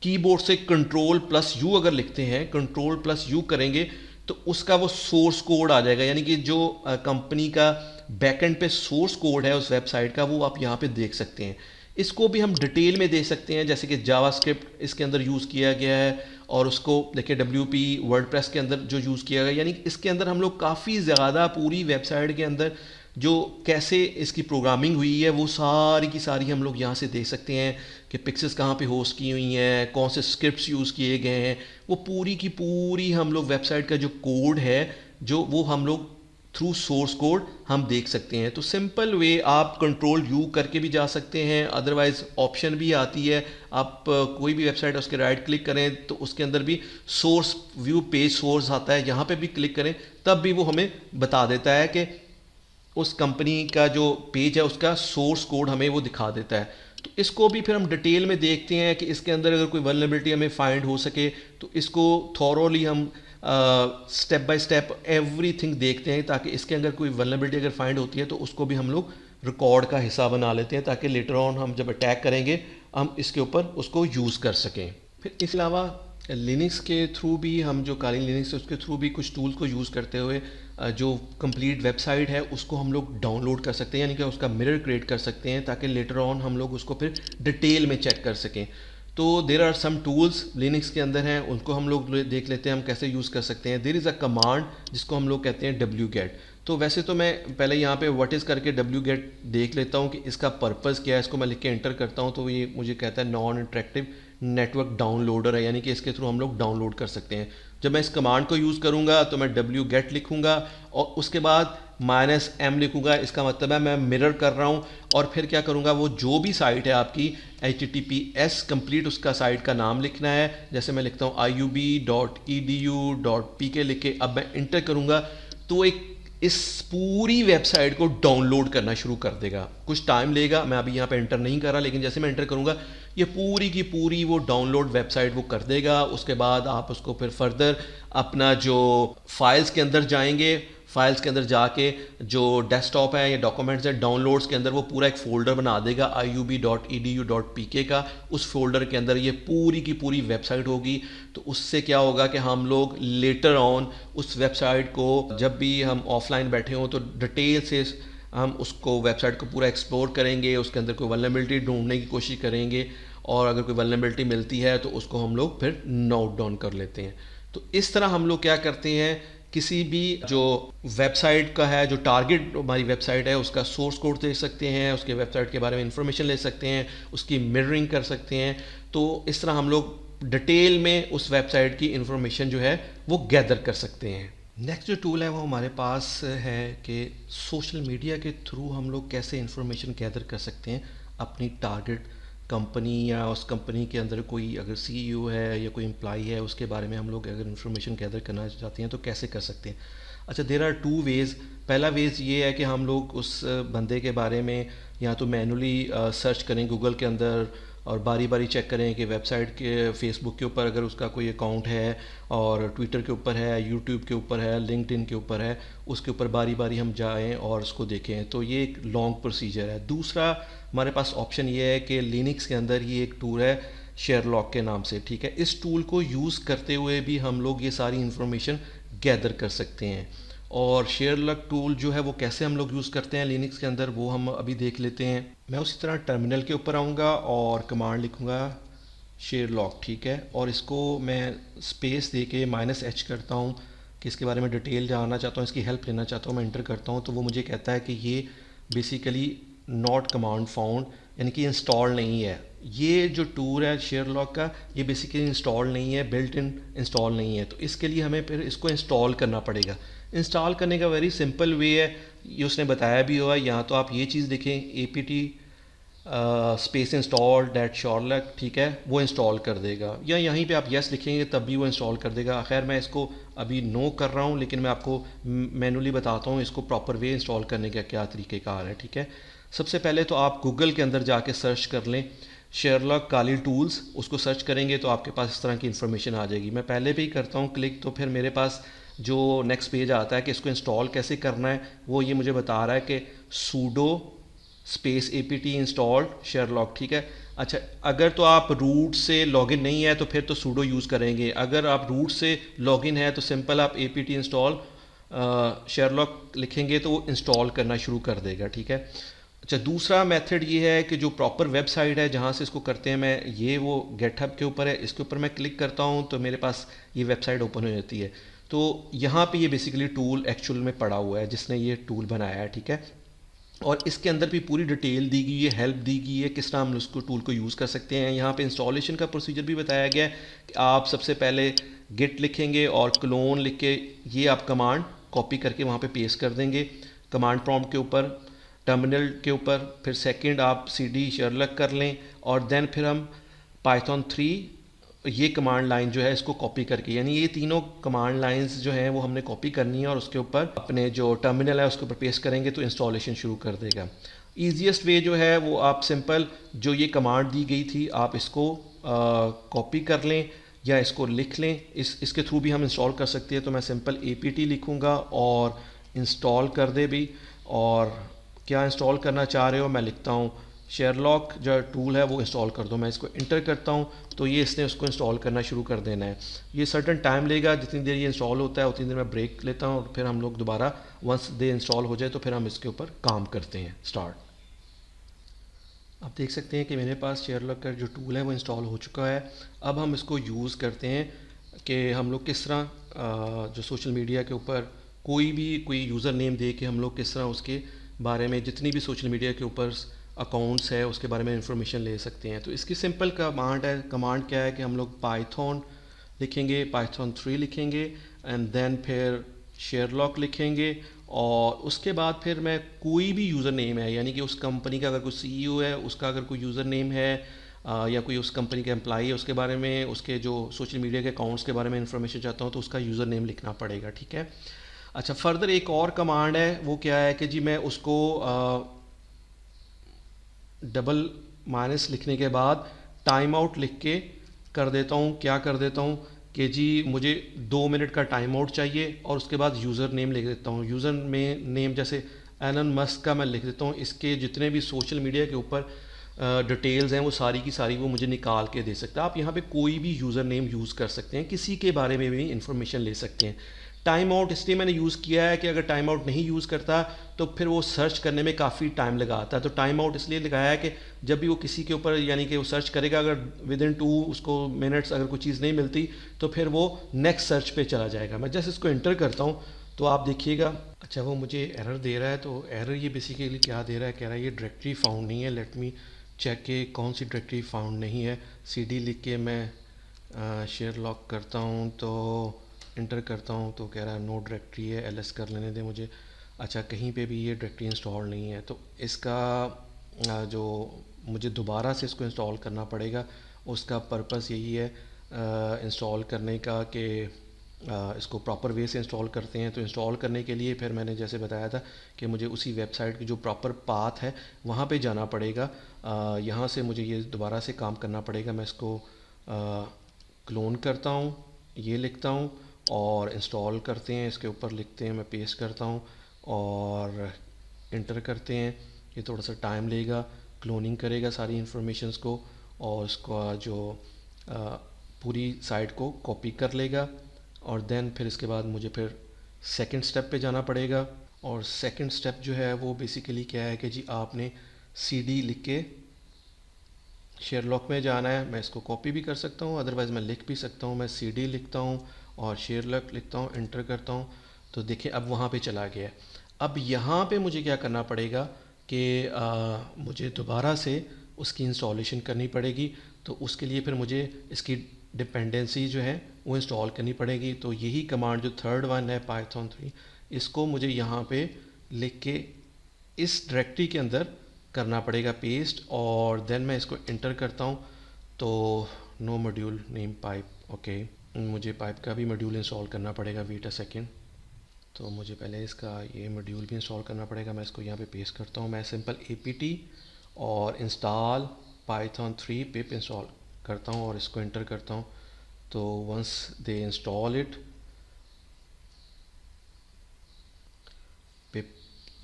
कीबोर्ड से Ctrl+U अगर लिखते हैं, Ctrl+U करेंगे तो उसका वो सोर्स कोड आ जाएगा, यानी कि जो कंपनी का बैकएंड पे सोर्स कोड है उस वेबसाइट का वो आप यहाँ पे देख सकते हैं। इसको भी हम डिटेल में देख सकते हैं, जैसे कि जावास्क्रिप्ट इसके अंदर यूज़ किया गया है, और उसको देखिए WP वर्डप्रेस के अंदर जो यूज़ किया गया, यानी इसके अंदर हम लोग काफ़ी ज़्यादा पूरी वेबसाइट के अंदर जो कैसे इसकी प्रोग्रामिंग हुई है वो सारी की सारी हम लोग यहाँ से देख सकते हैं कि पिक्सेस कहाँ पे होस्ट की हुई हैं, कौन से स्क्रिप्ट्स यूज़ किए गए हैं, वो पूरी की पूरी हम लोग वेबसाइट का जो कोड है जो वो हम लोग थ्रू सोर्स कोड हम देख सकते हैं। तो सिंपल वे आप Ctrl+U करके भी जा सकते हैं, अदरवाइज ऑप्शन भी आती है, आप कोई भी वेबसाइट है उसके राइट क्लिक करें तो उसके अंदर भी सोर्स व्यू पेज सोर्स आता है, यहाँ पे भी क्लिक करें तब भी वो हमें बता देता है कि उस कंपनी का जो पेज है उसका सोर्स कोड हमें वो दिखा देता है। तो इसको भी फिर हम डिटेल में देखते हैं कि इसके अंदर अगर कोई वल्नरेबिलिटी हमें फाइंड हो सके तो इसको थॉरोली हम स्टेप बाय स्टेप एवरीथिंग देखते हैं, ताकि इसके अंदर कोई वल्नरेबिलिटी अगर फाइंड होती है तो उसको भी हम लोग रिकॉर्ड का हिस्सा बना लेते हैं, ताकि लेटर ऑन हम जब अटैक करेंगे हम इसके ऊपर उसको यूज़ कर सकें। फिर इसके अलावा लिनक्स के थ्रू भी हम जो काली लिनक्स है उसके थ्रू भी कुछ टूल्स को यूज़ करते हुए जो कंप्लीट वेबसाइट है उसको हम लोग डाउनलोड कर सकते हैं, यानी कि उसका मिरर क्रिएट कर सकते हैं, ताकि लेटर ऑन हम लोग उसको फिर डिटेल में चेक कर सकें। तो there are some tools Linux के अंदर हैं, उनको हम लोग देख लेते हैं हम कैसे यूज़ कर सकते हैं। देर इज़ अ कमांड जिसको हम लोग कहते हैं wget। तो वैसे तो मैं पहले यहाँ पे व्हाट इज़ करके wget देख लेता हूँ कि इसका पर्पज़ क्या है। इसको मैं लिख के एंटर करता हूँ तो ये मुझे कहता है नॉन इंटरेक्टिव नेटवर्क डाउनलोडर है, यानी कि इसके थ्रू हम लोग डाउनलोड कर सकते हैं। जब मैं इस कमांड को यूज़ करूँगा तो मैं wget लिखूँगा और उसके बाद -m लिखूंगा, इसका मतलब है मैं मिरर कर रहा हूँ। और फिर क्या करूँगा, वो जो भी साइट है आपकी https कंप्लीट उसका साइट का नाम लिखना है। जैसे मैं लिखता हूँ iub.edu.pk लिख के अब मैं इंटर करूँगा तो एक इस पूरी वेबसाइट को डाउनलोड करना शुरू कर देगा। कुछ टाइम लेगा, मैं अभी यहाँ पे एंटर नहीं कर रहा, लेकिन जैसे मैं एंटर करूँगा ये पूरी की पूरी वो डाउनलोड वेबसाइट वो कर देगा। उसके बाद आप उसको फिर फर्दर अपना जो फाइल्स के अंदर जाएंगे, फाइल्स के अंदर जाके जो डेस्कटॉप है या डॉक्यूमेंट्स है डाउनलोड्स के अंदर वो पूरा एक फ़ोल्डर बना देगा iub.edu.pk का। उस फोल्डर के अंदर ये पूरी की पूरी वेबसाइट होगी। तो उससे क्या होगा कि हम लोग लेटर ऑन उस वेबसाइट को जब भी हम ऑफलाइन बैठे हों तो डिटेल से हम उसको वेबसाइट को पूरा एक्सप्लोर करेंगे, उसके अंदर कोई वल्नरेबिलिटी ढूंढने की कोशिश करेंगे और अगर कोई वल्नरेबिलिटी मिलती है तो उसको हम लोग फिर नोट डाउन कर लेते हैं। तो इस तरह हम लोग क्या करते हैं, किसी भी जो वेबसाइट का है, जो टारगेट हमारी वेबसाइट है उसका सोर्स कोड दे सकते हैं, उसके वेबसाइट के बारे में इंफॉर्मेशन ले सकते हैं, उसकी मिररिंग कर सकते हैं। तो इस तरह हम लोग डिटेल में उस वेबसाइट की इंफॉर्मेशन जो है वो गैदर कर सकते हैं। नेक्स्ट जो टूल है वो हमारे पास है कि सोशल मीडिया के थ्रू हम लोग कैसे इंफॉर्मेशन गैदर कर सकते हैं अपनी टारगेट कंपनी या उस कंपनी के अंदर कोई अगर सीईओ है या कोई एम्प्लॉई है उसके बारे में हम लोग अगर इंफॉर्मेशन गैदर करना चाहते हैं तो कैसे कर सकते हैं। अच्छा, देयर आर टू वेज़। पहला वेज़ ये है कि हम लोग उस बंदे के बारे में या तो मैनुअली सर्च करें गूगल के अंदर और बारी बारी चेक करें कि वेबसाइट के फेसबुक के ऊपर अगर उसका कोई अकाउंट है और ट्विटर के ऊपर है, यूट्यूब के ऊपर है, लिंक्डइन के ऊपर है, उसके ऊपर बारी बारी हम जाएं और उसको देखें। तो ये एक लॉन्ग प्रोसीजर है। दूसरा हमारे पास ऑप्शन ये है कि लिनक्स के अंदर ही एक टूल है शेयरलॉक के नाम से, ठीक है। इस टूल को यूज़ करते हुए भी हम लोग ये सारी इंफॉर्मेशन गैदर कर सकते हैं। और शेयरलॉक टूल जो है वो कैसे हम लोग यूज़ करते हैं लिनक्स के अंदर वो हम अभी देख लेते हैं। मैं उसी तरह टर्मिनल के ऊपर आऊँगा और कमांड लिखूँगा शेयरलॉक, ठीक है। और इसको मैं स्पेस दे के -h करता हूँ कि इसके बारे में डिटेल जानना चाहता हूँ, इसकी हेल्प लेना चाहता हूँ। मैं इंटर करता हूँ तो वो मुझे कहता है कि ये बेसिकली नॉट कमांड फाउंड, यानी कि इंस्टॉल नहीं है। ये जो टूल है शेयरलॉक का ये बेसिकली इंस्टॉल नहीं है, बिल्ट इन इंस्टॉल नहीं है। तो इसके लिए हमें फिर इसको इंस्टॉल करना पड़ेगा। इंस्टॉल करने का वेरी सिंपल वे है, ये उसने बताया भी हुआ है। यहाँ तो आप ये चीज़ देखें apt स्पेस इंस्टॉल डैट शेयरलॉक, ठीक है, वो इंस्टॉल कर देगा। या यहीं पे आप यस लिखेंगे तब भी वो इंस्टॉल कर देगा। खैर मैं इसको अभी नो कर रहा हूँ, लेकिन मैं आपको मैनुअली बताता हूँ इसको प्रॉपर वे इंस्टॉल करने का क्या तरीक़ेकार है, ठीक है। सबसे पहले तो आप गूगल के अंदर जाके सर्च कर लें शेयरलॉक काली टूल्स, उसको सर्च करेंगे तो आपके पास इस तरह की इन्फॉर्मेशन आ जाएगी। मैं पहले भी करता हूँ क्लिक तो फिर मेरे पास जो नेक्स्ट पेज आता है कि इसको इंस्टॉल कैसे करना है वो ये मुझे बता रहा है कि सूडो स्पेस apt इंस्टॉल्ड शेयरलॉक, ठीक है। अच्छा, अगर तो आप रूट से लॉगिन नहीं है तो फिर तो सूडो यूज़ करेंगे। अगर आप रूट से लॉगिन है तो सिंपल आप apt इंस्टॉल शेयरलॉक लिखेंगे तो वो इंस्टॉल करना शुरू कर देगा, ठीक है। अच्छा, दूसरा मेथड ये है कि जो प्रॉपर वेबसाइट है जहाँ से इसको करते हैं, मैं ये वो गेटहब के ऊपर है, इसके ऊपर मैं क्लिक करता हूँ तो मेरे पास ये वेबसाइट ओपन हो जाती है। तो यहाँ पे ये बेसिकली टूल एक्चुअल में पड़ा हुआ है जिसने ये टूल बनाया है, ठीक है। और इसके अंदर भी पूरी डिटेल दी गई है, हेल्प दी गई है किस तरह हम उसको टूल को यूज़ कर सकते हैं। यहाँ पे इंस्टॉलेशन का प्रोसीजर भी बताया गया है कि आप सबसे पहले गिट लिखेंगे और क्लोन लिख के ये आप कमांड कॉपी करके वहाँ पे पेस्ट कर देंगे कमांड प्रॉम्प्ट के ऊपर, टर्मिनल के ऊपर। फिर सेकंड आप cd शेयरलॉक कर लें और देन फिर हम पाइथन 3 ये कमांड लाइन जो है इसको कॉपी करके, यानी ये तीनों कमांड लाइंस जो हैं वो हमने कॉपी करनी है और उसके ऊपर अपने जो टर्मिनल है उसके ऊपर पेस्ट करेंगे तो इंस्टॉलेशन शुरू कर देगा। ईजीएस्ट वे जो है वो आप सिंपल जो ये कमांड दी गई थी आप इसको कॉपी कर लें या इसको लिख लें, इसके थ्रू भी हम इंस्टॉल कर सकते हैं। तो मैं सिंपल apt लिखूँगा और इंस्टॉल कर दे भी। और क्या इंस्टॉल करना चाह रहे हो, मैं लिखता हूँ शेयरलॉक जो टूल है वो इंस्टॉल कर दो। मैं इसको इंटर करता हूँ तो ये इसने उसको इंस्टॉल करना शुरू कर देना है। ये सर्टन टाइम लेगा, जितनी देर ये इंस्टॉल होता है उतनी देर मैं ब्रेक लेता हूँ और फिर हम लोग दोबारा वंस दे इंस्टॉल हो जाए तो फिर हम इसके ऊपर काम करते हैं स्टार्ट। आप देख सकते हैं कि मेरे पास शेयरलॉक का जो टूल है वो इंस्टॉल हो चुका है। अब हम इसको यूज़ करते हैं कि हम लोग किस तरह जो सोशल मीडिया के ऊपर कोई यूज़र नेम दे के हम लोग किस तरह उसके बारे में जितनी भी सोशल मीडिया के ऊपर अकाउंट्स है उसके बारे में इंफॉर्मेशन ले सकते हैं। तो इसकी सिंपल कमांड है, कमांड क्या है कि हम लोग पाइथन लिखेंगे, पाइथन 3 लिखेंगे एंड देन फिर शेयरलॉक लिखेंगे और उसके बाद फिर मैं कोई भी यूज़र नेम है, यानी कि उस कंपनी का अगर कोई सीईओ है उसका अगर कोई यूज़र नेम है, या कोई उस कंपनी का एम्प्लॉई है उसके बारे में, उसके जो सोशल मीडिया के अकाउंट्स के बारे में इन्फॉर्मेशन चाहता हूँ तो उसका यूज़र नेम लिखना पड़ेगा। ठीक है। अच्छा, फर्दर एक और कमांड है, वो क्या है कि जी मैं उसको डबल माइनस लिखने के बाद टाइम आउट लिख के कर देता हूँ। क्या कर देता हूँ कि जी मुझे 2 मिनट का टाइम आउट चाहिए, और उसके बाद यूज़र नेम लिख देता हूँ। यूज़र में नेम जैसे एलन मस्क का मैं लिख देता हूँ। इसके जितने भी सोशल मीडिया के ऊपर डिटेल्स हैं वो सारी की सारी वो मुझे निकाल के दे सकता है। आप यहाँ पे कोई भी यूज़र नेम यूज़ कर सकते हैं, किसी के बारे में भी इंफॉर्मेशन ले सकते हैं। टाइम आउट इसलिए मैंने यूज़ किया है कि अगर टाइम आउट नहीं यूज़ करता तो फिर वो सर्च करने में काफ़ी टाइम लगाता है। तो टाइम आउट इसलिए लगाया है कि जब भी वो किसी के ऊपर यानी कि वो सर्च करेगा, अगर विद इन 2 उसको मिनट्स अगर कोई चीज़ नहीं मिलती तो फिर वो नेक्स्ट सर्च पे चला जाएगा। मैं जैसे इसको एंटर करता हूँ तो आप देखिएगा, अच्छा वो मुझे एरर दे रहा है। तो एरर ये बेसिकली क्या दे रहा है, कह रहा है ये डायरेक्टरी फाउंड नहीं है। लेट मी चेक के कौन सी डायरेक्टरी फाउंड नहीं है। CD लिख के मैं शेयर लॉक करता हूँ तो इंटर करता हूँ तो कह रहा है नो डायरेक्टरी है, LS कर लेने दें मुझे। अच्छा, कहीं पे भी ये डायरेक्टरी इंस्टॉल नहीं है, तो इसका जो मुझे दोबारा से इसको इंस्टॉल करना पड़ेगा। उसका पर्पस यही है इंस्टॉल करने का कि इसको प्रॉपर वे से इंस्टॉल करते हैं। तो इंस्टॉल करने के लिए फिर मैंने जैसे बताया था कि मुझे उसी वेबसाइट की जो प्रॉपर पाथ है वहाँ पे जाना पड़ेगा। यहाँ से मुझे ये दोबारा से काम करना पड़ेगा। मैं इसको क्लोन करता हूँ, ये लिखता हूँ और इंस्टॉल करते हैं, इसके ऊपर लिखते हैं, मैं पेस्ट करता हूँ और इंटर करते हैं। ये थोड़ा सा टाइम लेगा, क्लोनिंग करेगा सारी इंफॉर्मेशंस को और उसका जो पूरी साइट को कॉपी कर लेगा। और देन फिर इसके बाद मुझे फिर सेकंड स्टेप पे जाना पड़ेगा। और सेकंड स्टेप जो है वो बेसिकली क्या है कि जी आपने CD लिख के शेयरलॉक में जाना है। मैं इसको कॉपी भी कर सकता हूँ, अदरवाइज़ मैं लिख भी सकता हूँ। मैं CD लिखता हूँ और शेयरलॉक लिखता हूँ, इंटर करता हूँ तो देखिए अब वहाँ पे चला गया। अब यहाँ पे मुझे क्या करना पड़ेगा कि मुझे दोबारा से उसकी इंस्टॉलेशन करनी पड़ेगी। तो उसके लिए फिर मुझे इसकी डिपेंडेंसी जो है वो इंस्टॉल करनी पड़ेगी। तो यही कमांड जो थर्ड वन है पाइथन 3, इसको मुझे यहाँ पे लिख के इस डायरेक्टरी के अंदर करना पड़ेगा पेस्ट, और देन मैं इसको इंटर करता हूँ तो no module name pip. Okay, मुझे पाइप का भी मॉड्यूल इंस्टॉल करना पड़ेगा, वेट अ सेकेंड। तो मुझे पहले इसका ये मॉड्यूल भी इंस्टॉल करना पड़ेगा। मैं इसको यहाँ पे पेस्ट करता हूँ। मैं सिंपल apt और इंस्टॉल पाइथन 3 पिप इंस्टॉल करता हूँ और इसको इंटर करता हूँ। तो वंस दे इंस्टॉल इट, पिप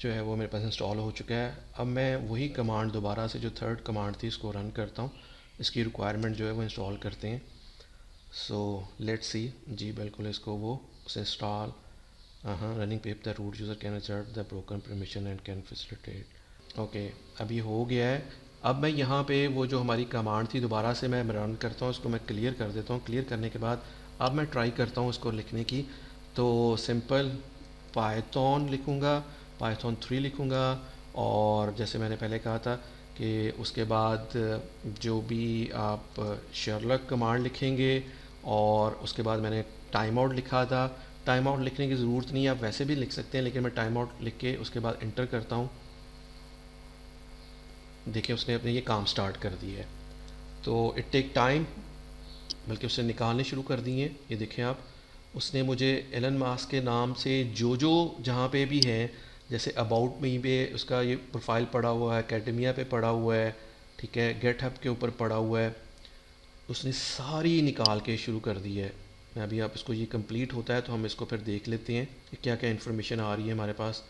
जो है वो मेरे पास इंस्टॉल हो चुका है। अब मैं वही कमांड दोबारा से जो थर्ड कमांड थी इसको रन करता हूँ। इसकी रिक्वायरमेंट जो है वो इंस्टॉल करते हैं। सो लेट्स सी, जी बिल्कुल इसको वो उसे install running pip the root user can insert the broken permission and can facilitate. Okay, अभी हो गया है। अब मैं यहाँ पे वो जो हमारी कमांड थी दोबारा से मैं रन करता हूँ, इसको मैं क्लियर कर देता हूँ। क्लियर करने के बाद अब मैं ट्राई करता हूँ इसको लिखने की। तो सिंपल पाइथन लिखूँगा, पाइथन 3 लिखूँगा, और जैसे मैंने पहले कहा था कि उसके बाद जो भी आप शेयरलॉक कमांड लिखेंगे, और उसके बाद मैंने टाइम आउट लिखा था। टाइम आउट लिखने की ज़रूरत नहीं है, आप वैसे भी लिख सकते हैं, लेकिन मैं टाइम आउट लिख के उसके बाद इंटर करता हूँ। देखिए उसने अपने ये काम स्टार्ट कर दिया है। तो इट टेक टाइम, बल्कि उसने निकालने शुरू कर दिए हैं। ये देखें आप, उसने मुझे एलन मास्क के नाम से जो जहाँ पे भी है, जैसे अबाउट में पे उसका ये प्रोफाइल पड़ा हुआ है, एकेडमिया पे पड़ा हुआ है, ठीक है, गेटहब के ऊपर पड़ा हुआ है, उसने सारी निकाल के शुरू कर दी है। मैं अभी आप इसको ये कंप्लीट होता है तो हम इसको फिर देख लेते हैं कि क्या क्या इन्फॉर्मेशन आ रही है हमारे पास।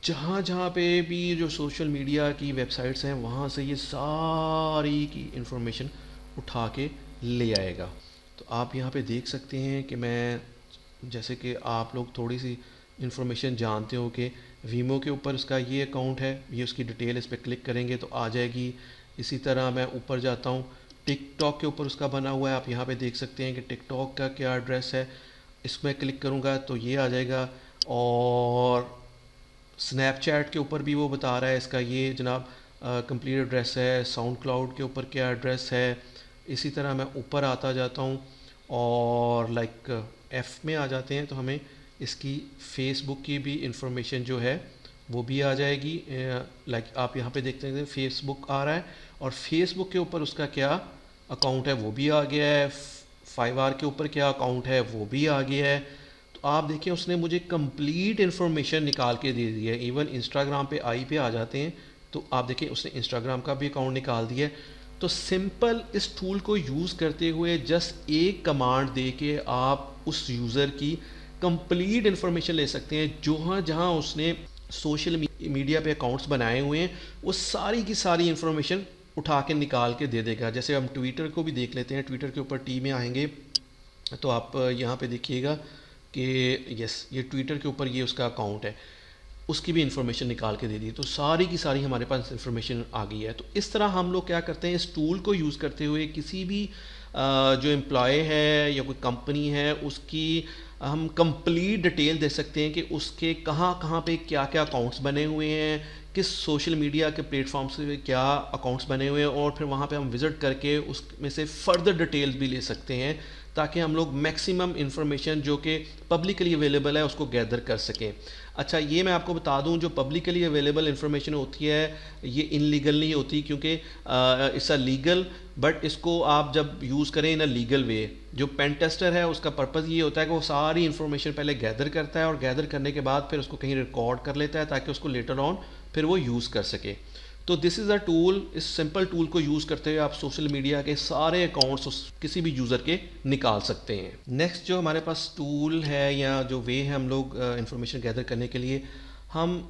जहाँ जहाँ पे भी जो सोशल मीडिया की वेबसाइट्स हैं वहाँ से ये सारी की इंफॉर्मेशन उठा के ले आएगा। तो आप यहाँ पे देख सकते हैं कि मैं, जैसे कि आप लोग थोड़ी सी इंफॉर्मेशन जानते हो कि वीमो के ऊपर उसका ये अकाउंट है, ये उसकी डिटेल इस पर क्लिक करेंगे तो आ जाएगी। इसी तरह मैं ऊपर जाता हूँ, टिकटॉक के ऊपर उसका बना हुआ है, आप यहाँ पे देख सकते हैं कि टिकटॉक का क्या एड्रेस है। इसमें क्लिक करूँगा तो ये आ जाएगा। और स्नैपचैट के ऊपर भी वो बता रहा है इसका ये जनाब कंप्लीट एड्रेस है। साउंड क्लाउड के ऊपर क्या एड्रेस है। इसी तरह मैं ऊपर आता जाता हूँ और लाइक F में आ जाते हैं तो हमें इसकी फेसबुक की भी इंफॉर्मेशन जो है वो भी आ जाएगी। लाइक आप यहाँ पे देखते हैं फेसबुक आ रहा है और फेसबुक के ऊपर उसका क्या अकाउंट है वो भी आ गया है, 5R के ऊपर क्या अकाउंट है वो भी आ गया है। तो आप देखिए उसने मुझे कंप्लीट इन्फॉर्मेशन निकाल के दे दी है। इवन इंस्टाग्राम पे आई पे आ जाते हैं तो आप देखिए उसने इंस्टाग्राम का भी अकाउंट निकाल दिया है। तो सिंपल इस टूल को यूज़ करते हुए जस्ट एक कमांड दे के आप उस यूज़र की कंप्लीट इन्फॉर्मेशन ले सकते हैं। जहाँ जहाँ उसने सोशल मीडिया पे अकाउंट्स बनाए हुए हैं वो सारी की सारी इन्फॉर्मेशन उठा के निकाल के दे देगा। जैसे हम ट्विटर को भी देख लेते हैं, ट्विटर के ऊपर टी में आएंगे तो आप यहाँ पे देखिएगा कि यस ये ट्विटर के ऊपर ये उसका अकाउंट है, उसकी भी इंफॉर्मेशन निकाल के दे दी। तो सारी की सारी हमारे पास इंफॉर्मेशन आ गई है। तो इस तरह हम लोग क्या करते हैं, इस टूल को यूज़ करते हुए किसी भी जो एम्प्लॉय है या कोई कंपनी है उसकी हम कंप्लीट डिटेल दे सकते हैं कि उसके कहाँ कहाँ पे क्या क्या अकाउंट्स बने हुए हैं, किस सोशल मीडिया के प्लेटफॉर्म से क्या अकाउंट्स बने हुए हैं, और फिर वहाँ पे हम विज़िट करके उसमें से फ़र्दर डिटेल्स भी ले सकते हैं ताकि हम लोग मैक्सिमम इन्फॉर्मेशन जो कि पब्लिकली अवेलेबल है उसको गैदर कर सकें। अच्छा ये मैं आपको बता दूं जो पब्लिकली अवेलेबल इन्फॉर्मेशन होती है ये इनलीगल नहीं होती, क्योंकि इट्स अ लीगल, बट इसको आप जब यूज़ करें इन अ लीगल वे। जो पेन टेस्टर है उसका पर्पज़ ये होता है कि वो सारी इन्फॉर्मेशन पहले गैदर करता है और गैदर करने के बाद फिर उसको कहीं रिकॉर्ड कर लेता है ताकि उसको लेटर ऑन फिर वो यूज़ कर सके। तो दिस इज़ अ टूल, इस सिंपल टूल को यूज़ करते हुए आप सोशल मीडिया के सारे अकाउंट्स किसी भी यूज़र के निकाल सकते हैं। नेक्स्ट जो हमारे पास टूल है या जो वे है हम लोग इंफॉर्मेशन गैदर करने के लिए, हम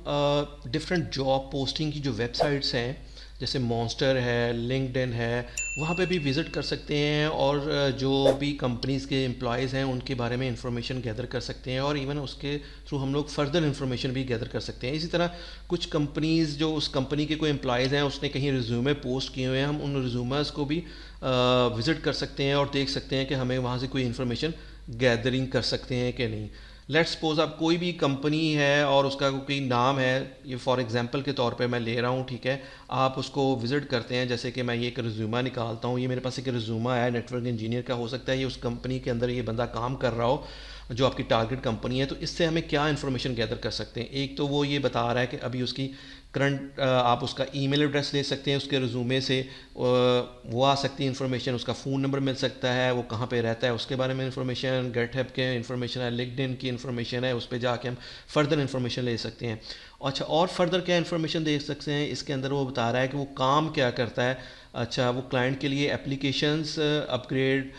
डिफरेंट जॉब पोस्टिंग की जो वेबसाइट्स हैं जैसे मॉन्स्टर है, लिंक्डइन है, वहाँ पे भी विज़िट कर सकते हैं और जो भी कंपनीज़ के एम्प्लॉयज़ हैं उनके बारे में इंफॉर्मेशन गैदर कर सकते हैं और इवन उसके थ्रू हम लोग फर्दर इंफॉर्मेशन भी गैदर कर सकते हैं। इसी तरह कुछ कंपनीज़ जो उस कंपनी के कोई एम्प्लॉयज़ हैं उसने कहीं रिज्यूमे पोस्ट किए हुए हैं, हम उन रिज्यूमर्स को भी विज़िट कर सकते हैं और देख सकते हैं कि हमें वहाँ से कोई इन्फॉर्मेशन गैदरिंग कर सकते हैं कि नहीं। लेट्स सपोज आप कोई भी कंपनी है और उसका कोई नाम है, ये फॉर एग्जांपल के तौर पे मैं ले रहा हूँ, ठीक है, आप उसको विज़िट करते हैं। जैसे कि मैं ये एक रिज्यूमा निकालता हूँ, ये मेरे पास एक रिज्यूमा है नेटवर्क इंजीनियर का, हो सकता है ये उस कंपनी के अंदर ये बंदा काम कर रहा हो जो आपकी टारगेट कंपनी है। तो इससे हमें क्या इन्फॉर्मेशन गैदर कर सकते हैं, एक तो वो ये बता रहा है कि अभी उसकी करंट आप उसका ईमेल एड्रेस ले सकते हैं उसके रिज्यूमे से, वो आ सकती है इन्फॉर्मेशन, उसका फ़ोन नंबर मिल सकता है, वो कहाँ पे रहता है उसके बारे में इन्फॉर्मेशन, गेटहब के इन्फॉर्मेशन है, लिंक्डइन की इन्फॉर्मेशन है, उस पर जाके हम फर्दर इन्फॉर्मेशन ले सकते हैं। अच्छा और फर्दर क्या इन्फॉर्मेशन दे सकते हैं, इसके अंदर वो बता रहा है कि वो काम क्या करता है। अच्छा वो क्लाइंट के लिए एप्लीकेशंस अपग्रेड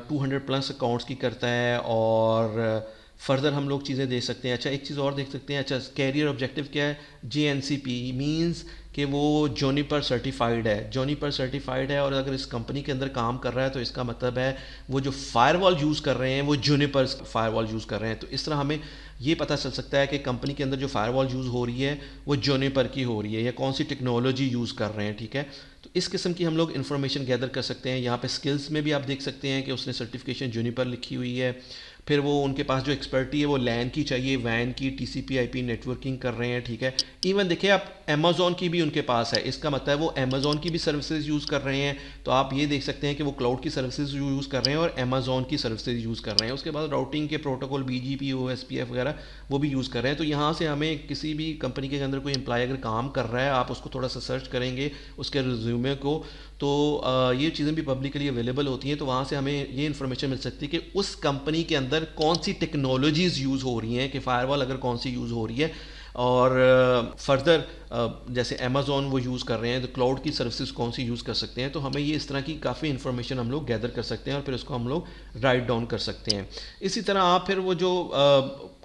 200+ अकाउंट्स की करता है और फर्दर हम लोग चीज़ें देख सकते हैं। अच्छा एक चीज़ और देख सकते हैं, अच्छा कैरियर ऑब्जेक्टिव क्या है, JNCP मींस कि वो जोनीपर सर्टिफाइड है, जोनीपर सर्टिफाइड है और अगर इस कंपनी के अंदर काम कर रहा है तो इसका मतलब है वो जो फायरवॉल यूज़ कर रहे हैं वो जोनीपर फायरवॉल यूज़ कर रहे हैं। तो इस तरह हमें ये पता चल सकता है कि कंपनी के अंदर जो फायरवॉल यूज़ हो रही है वो जोनीपर की हो रही है या कौन सी टेक्नोलॉजी यूज़ कर रहे हैं, ठीक है। तो इस किस्म की हम लोग इन्फॉर्मेशन गैदर कर सकते हैं। यहाँ पे स्किल्स में भी आप देख सकते हैं कि उसने सर्टिफिकेशन जोनीपर लिखी हुई है, फिर वो उनके पास जो एक्सपर्टी है वो लैन की चाहिए, वैन की, TCP/IP नेटवर्किंग कर रहे हैं, ठीक है। इवन देखिए आप अमेज़ॉन की भी उनके पास है, इसका मतलब है वो अमेज़ॉन की भी सर्विसेज यूज़ कर रहे हैं। तो आप ये देख सकते हैं कि वो क्लाउड की सर्विसेज यूज़ कर रहे हैं और अमेज़ॉन की सर्विसेज यूज़ कर रहे हैं। उसके बाद राउटिंग के प्रोटोकॉल BGP OSPF वगैरह वो भी यूज़ कर रहे हैं। तो यहाँ से हमें किसी भी कंपनी के अंदर कोई एम्प्लॉय अगर काम कर रहा है, आप उसको थोड़ा सा सर्च करेंगे उसके रिज्यूमे को, तो ये चीज़ें भी पब्लिकली अवेलेबल होती हैं। तो वहाँ से हमें ये इन्फॉर्मेशन मिल सकती है कि उस कंपनी के अंदर कौन सी टेक्नोलॉजीज़ यूज़ हो रही हैं, कि फायरवॉल अगर कौन सी यूज़ हो रही है और फर्दर जैसे अमेज़ॉन वो यूज़ कर रहे हैं तो क्लाउड की सर्विसेज कौन सी यूज़ कर सकते हैं। तो हमें ये इस तरह की काफ़ी इन्फॉर्मेशन हम लोग गैदर कर सकते हैं और फिर उसको हम लोग राइट डाउन कर सकते हैं। इसी तरह आप फिर वो जो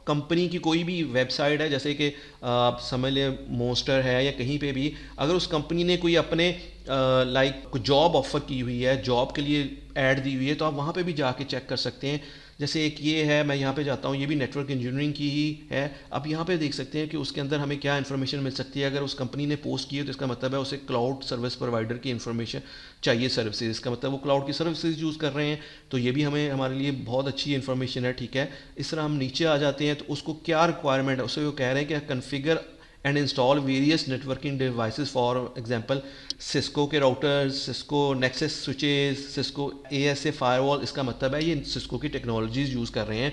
कंपनी की कोई भी वेबसाइट है, जैसे कि आप समझ लें मोस्टर है या कहीं पे भी, अगर उस कंपनी ने कोई अपने लाइक जॉब ऑफ़र की हुई है, जॉब के लिए ऐड दी हुई है, तो आप वहाँ पे भी जाके चेक कर सकते हैं। जैसे एक ये है, मैं यहाँ पे जाता हूँ, ये भी नेटवर्क इंजीनियरिंग की ही है। अब यहाँ पे देख सकते हैं कि उसके अंदर हमें क्या इन्फॉर्मेशन मिल सकती है। अगर उस कंपनी ने पोस्ट की है तो इसका मतलब है उसे क्लाउड सर्विस प्रोवाइडर की इन्फॉर्मेशन चाहिए, सर्विसेज, इसका मतलब वो क्लाउड की सर्विसेज यूज़ कर रहे हैं। तो ये भी हमें हमारे लिए बहुत अच्छी इन्फॉर्मेशन है, ठीक है। इस तरह हम नीचे आ जाते हैं तो उसको क्या रिक्वायरमेंट है, उससे वो कह रहे हैं कि configure and install various networking devices, for example Cisco के routers, Cisco Nexus switches, Cisco ASA firewall. इसका मतलब है ये सिस्को की टेक्नोलॉजीज़ यूज़ कर रहे हैं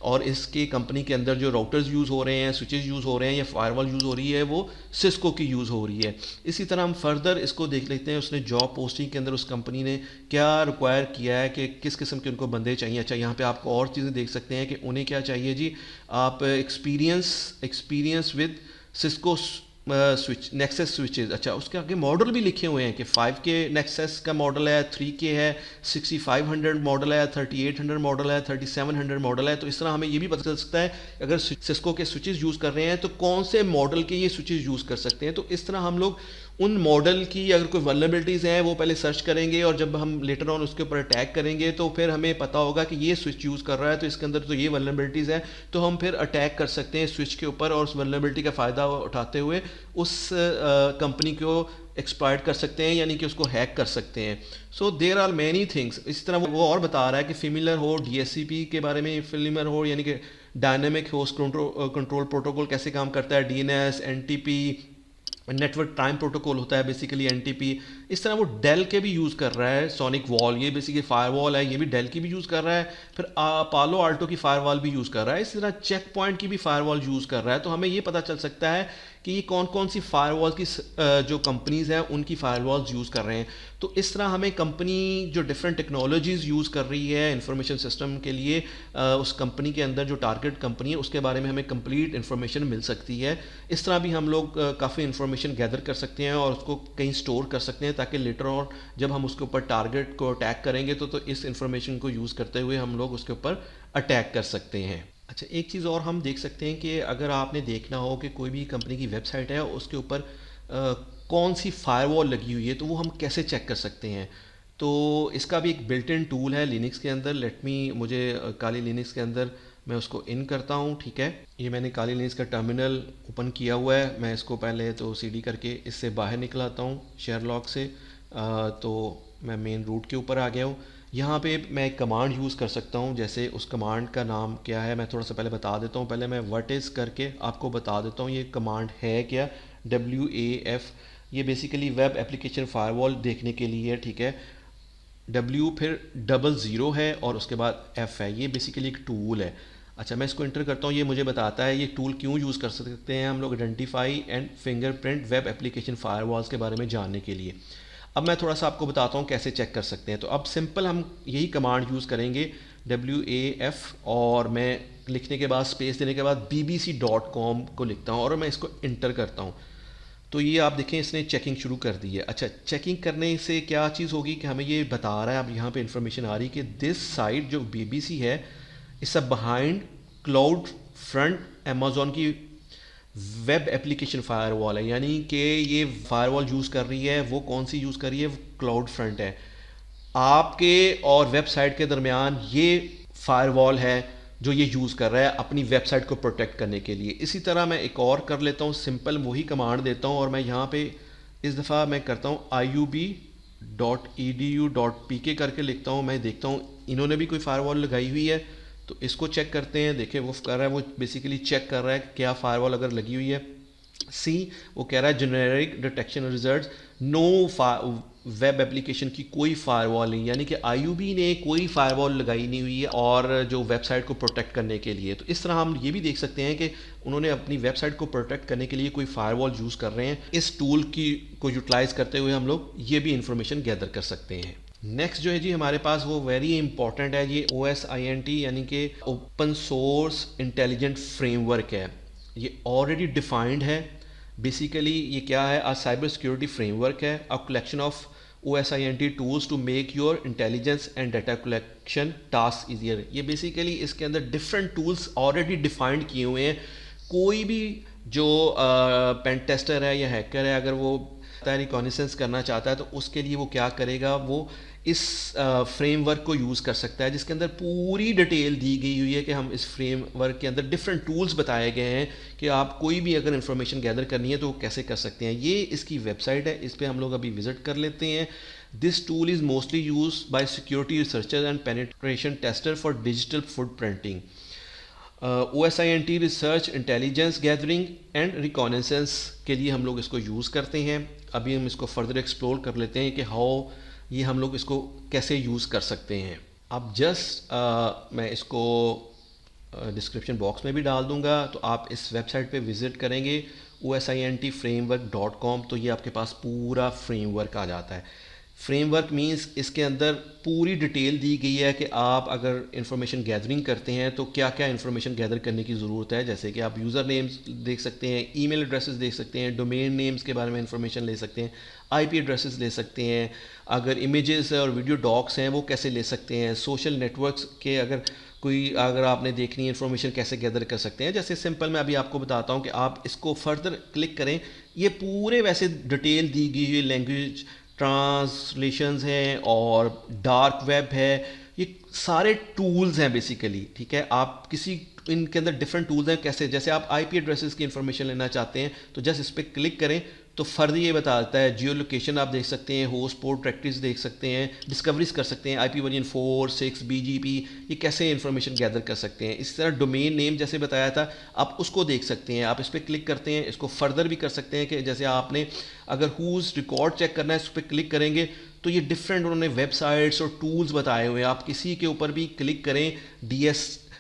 और इसके कंपनी के अंदर जो राउटर्स यूज़ हो रहे हैं, स्विचेस यूज़ हो रहे हैं या फायरवॉल यूज़ हो रही है, वो सिस्को की यूज़ हो रही है। इसी तरह हम फर्दर इसको देख लेते हैं, उसने जॉब पोस्टिंग के अंदर उस कंपनी ने क्या रिक्वायर किया है कि किस किस्म के उनको बंदे चाहिए। अच्छा, यहाँ पे आपको और चीज़ें देख सकते हैं कि उन्हें क्या चाहिए जी। आप experience with Cisco switch nexus switches. अच्छा, उसके आगे मॉडल भी लिखे हुए हैं कि 5K नेक्सस का मॉडल है, 3K है, 6500 मॉडल है, 3800 मॉडल है, 3700 मॉडल है। तो इस तरह हमें ये भी पता चल सकता है अगर सिस्को के स्विचेस यूज़ कर रहे हैं तो कौन से मॉडल के ये स्विचेस यूज़ कर सकते हैं। तो इस तरह हम लोग उन मॉडल की अगर कोई वल्नरेबिलिटीज़ हैं वो पहले सर्च करेंगे, और जब हम लेटर ऑन उसके ऊपर अटैक करेंगे तो फिर हमें पता होगा कि ये स्विच यूज़ कर रहा है तो इसके अंदर तो ये वल्नरेबिलिटीज़ है, तो हम फिर अटैक कर सकते हैं स्विच के ऊपर और उस वल्नरेबिलिटी का फ़ायदा उठाते हुए उस कंपनी को एक्सप्लॉइट कर सकते हैं, यानी कि उसको हैक कर सकते हैं। So there are many things. इस तरह वो और बता रहा है कि फेमिलियर हो DHCP के बारे में, फेमिलियर हो यानी कि डायनेमिक होस्ट कंट्रोल प्रोटोकॉल कैसे काम करता है, DNS, NTP, network time protocol होता है बेसिकली NTP। इस तरह वो डेल के भी यूज़ कर रहा है, सोनिक वॉल ये बेसिकली फायरवॉल है, ये भी डेल की भी यूज़ कर रहा है। फिर पालो आल्टो की फायरवॉल भी यूज़ कर रहा है। इस तरह चेक पॉइंट की भी फायरवॉल यूज़ कर रहा है। तो हमें ये पता चल सकता है कि ये कौन कौन सी फायरवॉल की जो कंपनीज़ हैं उनकी फायरवॉल्स यूज़ कर रहे हैं। तो इस तरह हमें कंपनी जो डिफरेंट टेक्नोलॉजीज़ यूज़ कर रही है इंफॉर्मेशन सिस्टम के लिए, उस कंपनी के अंदर जो टारगेट कंपनी है उसके बारे में हमें कंप्लीट इन्फॉर्मेशन मिल सकती है। इस तरह भी हम लोग काफ़ी इन्फॉर्मेशन गैदर कर सकते हैं और उसको कहीं स्टोर कर सकते हैं, ताकि लेटर ऑन जब हम उसके ऊपर टारगेट को अटैक करेंगे तो इस इन्फॉर्मेशन को यूज़ करते हुए हम लोग उसके ऊपर अटैक कर सकते हैं। अच्छा, एक चीज़ और हम देख सकते हैं कि अगर आपने देखना हो कि कोई भी कंपनी की वेबसाइट है उसके ऊपर कौन सी फायरवॉल लगी हुई है, तो वो हम कैसे चेक कर सकते हैं। तो इसका भी एक बिल्ट इन टूल है लिनक्स के अंदर। मुझे काली लिनक्स के अंदर मैं उसको इन करता हूँ। ठीक है, ये मैंने काली लिनक्स का टर्मिनल ओपन किया हुआ है। मैं इसको पहले तो CD करके इससे बाहर निकल आता हूँ शेयर लॉग से। तो मैं मेन रूट के ऊपर आ गया हूँ। यहाँ पे मैं एक कमांड यूज़ कर सकता हूँ, जैसे उस कमांड का नाम क्या है मैं थोड़ा सा पहले बता देता हूँ। पहले मैं व्हाट इज़ करके आपको बता देता हूँ ये कमांड है क्या। WAF, ये बेसिकली वेब एप्लीकेशन फायरवॉल देखने के लिए है। ठीक है, W फिर 00 है और उसके बाद F है। ये बेसिकली एक टूल है। अच्छा, मैं इसको इंटर करता हूँ। ये मुझे बताता है ये टूल क्यों यूज़ कर सकते हैं हम लोग identify and fingerprint web application firewalls के बारे में जानने के लिए। अब मैं थोड़ा सा आपको बताता हूँ कैसे चेक कर सकते हैं। तो अब सिंपल हम यही कमांड यूज़ करेंगे WAF, और मैं लिखने के बाद स्पेस देने के बाद bbc.com को लिखता हूँ और मैं इसको इंटर करता हूँ। तो ये आप देखें इसने चेकिंग शुरू कर दी है। अच्छा, चेकिंग करने से क्या चीज़ होगी कि हमें ये बता रहा है, अब यहाँ पे इन्फॉर्मेशन आ रही है कि दिस साइट जो BBC है इस सब बिहाइंड क्लाउड फ्रंट अमेजोन की वेब एप्लीकेशन फायरवॉल है, यानी कि ये फायरवॉल यूज़ कर रही है वो कौन सी यूज़ कर रही है, क्लाउड फ्रंट है। आपके और वेबसाइट के दरमियान ये फायरवॉल है जो ये यूज़ कर रहा है अपनी वेबसाइट को प्रोटेक्ट करने के लिए। इसी तरह मैं एक और कर लेता हूँ, सिंपल वही कमांड देता हूँ और मैं यहाँ पे इस दफ़ा मैं करता हूँ iub.edu.pk करके लिखता हूँ। मैं देखता हूँ इन्होंने भी कोई फायरवॉल लगाई हुई है, तो इसको चेक करते हैं। देखिए वो कर रहा है, वो बेसिकली चेक कर रहा है क्या फायरवॉल अगर लगी हुई है। वो कह रहा है generic detection results, know web application की कोई फायरवॉल नहीं, यानी कि IUB ने कोई फायरवॉल लगाई नहीं हुई है और जो वेबसाइट को प्रोटेक्ट करने के लिए। तो इस तरह हम ये भी देख सकते हैं कि उन्होंने अपनी वेबसाइट को प्रोटेक्ट करने के लिए कोई फायरवॉल यूज़ कर रहे हैं। इस टूल को यूटिलाइज करते हुए हम लोग ये भी इंफॉर्मेशन गैदर कर सकते हैं। नेक्स्ट जो है जी हमारे पास वो वेरी इंपॉर्टेंट है, ये OSINT यानी कि ओपन सोर्स इंटेलिजेंट फ्रेमवर्क है। ये ऑलरेडी डिफाइंड है। बेसिकली ये क्या है, आ साइबर सिक्योरिटी फ्रेमवर्क है, a collection of OSINT tools to make your intelligence and data collection task easier. ये बेसिकली इसके अंदर डिफरेंट टूल्स ऑलरेडी डिफाइंड किए हुए हैं। कोई भी जो पेन टेस्टर है या हैकर है, अगर वो रिकॉग्निसेंस करना चाहता है तो उसके लिए वो क्या करेगा, वो इस फ्रेमवर्क को यूज़ कर सकता है, जिसके अंदर पूरी डिटेल दी गई हुई है कि हम इस फ्रेमवर्क के अंदर डिफरेंट टूल्स बताए गए हैं कि आप कोई भी अगर इंफॉर्मेशन गैदर करनी है तो वो कैसे कर सकते हैं। ये इसकी वेबसाइट है, इस पर हम लोग अभी विजिट कर लेते हैं। This tool is mostly use by security researchers and penetration tester for digital footprinting. OSINT research intelligence gathering and reconnaissance के लिए हम लोग इसको यूज़ करते हैं। अभी हम इसको फर्दर एक्सप्लोर कर लेते हैं कि हाउ ये हम लोग इसको कैसे यूज़ कर सकते हैं। अब जस्ट मैं इसको डिस्क्रिप्शन बॉक्स में भी डाल दूंगा, तो आप इस वेबसाइट पे विज़िट करेंगे osintframework.com, तो ये आपके पास पूरा फ्रेमवर्क आ जाता है। फ्रेमवर्क मींस इसके अंदर पूरी डिटेल दी गई है कि आप अगर इंफॉर्मेशन गैदरिंग करते हैं तो क्या क्या इंफॉर्मेशन गैदर करने की ज़रूरत है। जैसे कि आप यूज़र नेम्स देख सकते हैं, ईमेल एड्रेसेस देख सकते हैं, डोमेन नेम्स के बारे में इंफॉर्मेशन ले सकते हैं, आईपी एड्रेसेस ले सकते हैं, अगर इमेजेस और वीडियो डॉक्स हैं वो कैसे ले सकते हैं, सोशल नेटवर्क्स के अगर आपने देखनी है इंफॉर्मेशन कैसे गैदर कर सकते हैं। जैसे सिंपल मैं अभी आपको बताता हूँ कि आप इसको फर्दर क्लिक करें, ये पूरे वैसे डिटेल दी गई है, लैंग्वेज ट्रांसलेशंस हैं और डार्क वेब है, ये सारे टूल्स हैं बेसिकली, ठीक है। आप किसी इनके अंदर डिफरेंट टूल्स हैं, कैसे जैसे आप आईपी एड्रेसेस की इंफॉर्मेशन लेना चाहते हैं तो जस्ट इस पर क्लिक करें तो फर्दर ये बताता है, जियो लोकेशन आप देख सकते हैं, होस्ट पोर्ट प्रैक्टिस देख सकते हैं, डिस्कवरीज कर सकते हैं, आईपी वर्जन 4, 6, बीजीपी, ये कैसे इंफॉर्मेशन गैदर कर सकते हैं। इस तरह डोमेन नेम जैसे बताया था आप उसको देख सकते हैं, आप इस पर क्लिक करते हैं, इसको फर्दर भी कर सकते हैं कि जैसे आपने अगर हुज रिकॉर्ड चेक करना है, इस पर क्लिक करेंगे तो ये डिफरेंट उन्होंने वेबसाइट्स और टूल्स बताए हुए हैं, आप किसी के ऊपर भी क्लिक करें।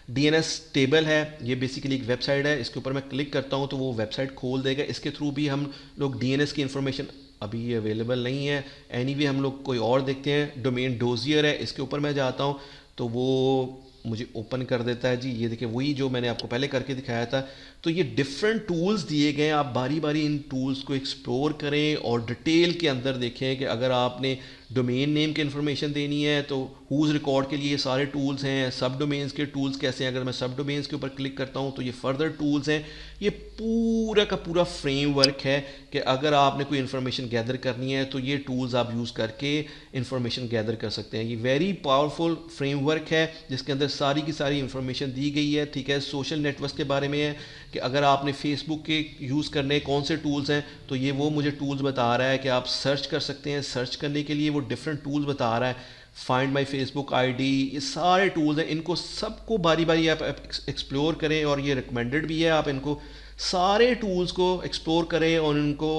DNS टेबल है, ये बेसिकली एक वेबसाइट है, इसके ऊपर मैं क्लिक करता हूँ तो वो वेबसाइट खोल देगा, इसके थ्रू भी हम लोग DNS की इंफॉर्मेशन, अभी ये अवेलेबल नहीं है, एनीवे हम लोग कोई और देखते हैं। डोमेन डोजियर है, इसके ऊपर मैं जाता हूँ तो वो मुझे ओपन कर देता है जी, ये देखिए वही जो मैंने आपको पहले करके दिखाया था। तो ये डिफरेंट टूल्स दिए गए हैं, आप बारी बारी इन टूल्स को एक्सप्लोर करें और डिटेल के अंदर देखें कि अगर आपने डोमेन नेम की इन्फॉर्मेशन देनी है तो हुज रिकॉर्ड के लिए ये सारे टूल्स हैं, सब डोमेन्स के टूल्स कैसे हैं, अगर मैं सब डोमेन्स के ऊपर क्लिक करता हूँ तो ये फर्दर टूल्स हैं। ये पूरा का पूरा फ्रेमवर्क है कि अगर आपने कोई इन्फॉर्मेशन गैदर करनी है तो ये टूल्स आप यूज़ करके इन्फॉर्मेशन गैदर कर सकते हैं। ये वेरी पावरफुल फ्रेमवर्क है जिसके अंदर सारी की सारी इन्फॉर्मेशन दी गई है, ठीक है। सोशल नेटवर्क के बारे में है कि अगर आपने फेसबुक के यूज़ करने कौन से टूल्स हैं तो ये वो मुझे टूल्स बता रहा है कि आप सर्च कर सकते हैं, सर्च करने के लिए वो डिफरेंट टूल्स बता रहा है, फाइंड माई फेसबुक आईडी, ये सारे टूल्स हैं, इनको सबको बारी बारी आप एक्सप्लोर करें और ये रिकमेंडेड भी है आप इनको सारे टूल्स को एक्सप्लोर करें और इनको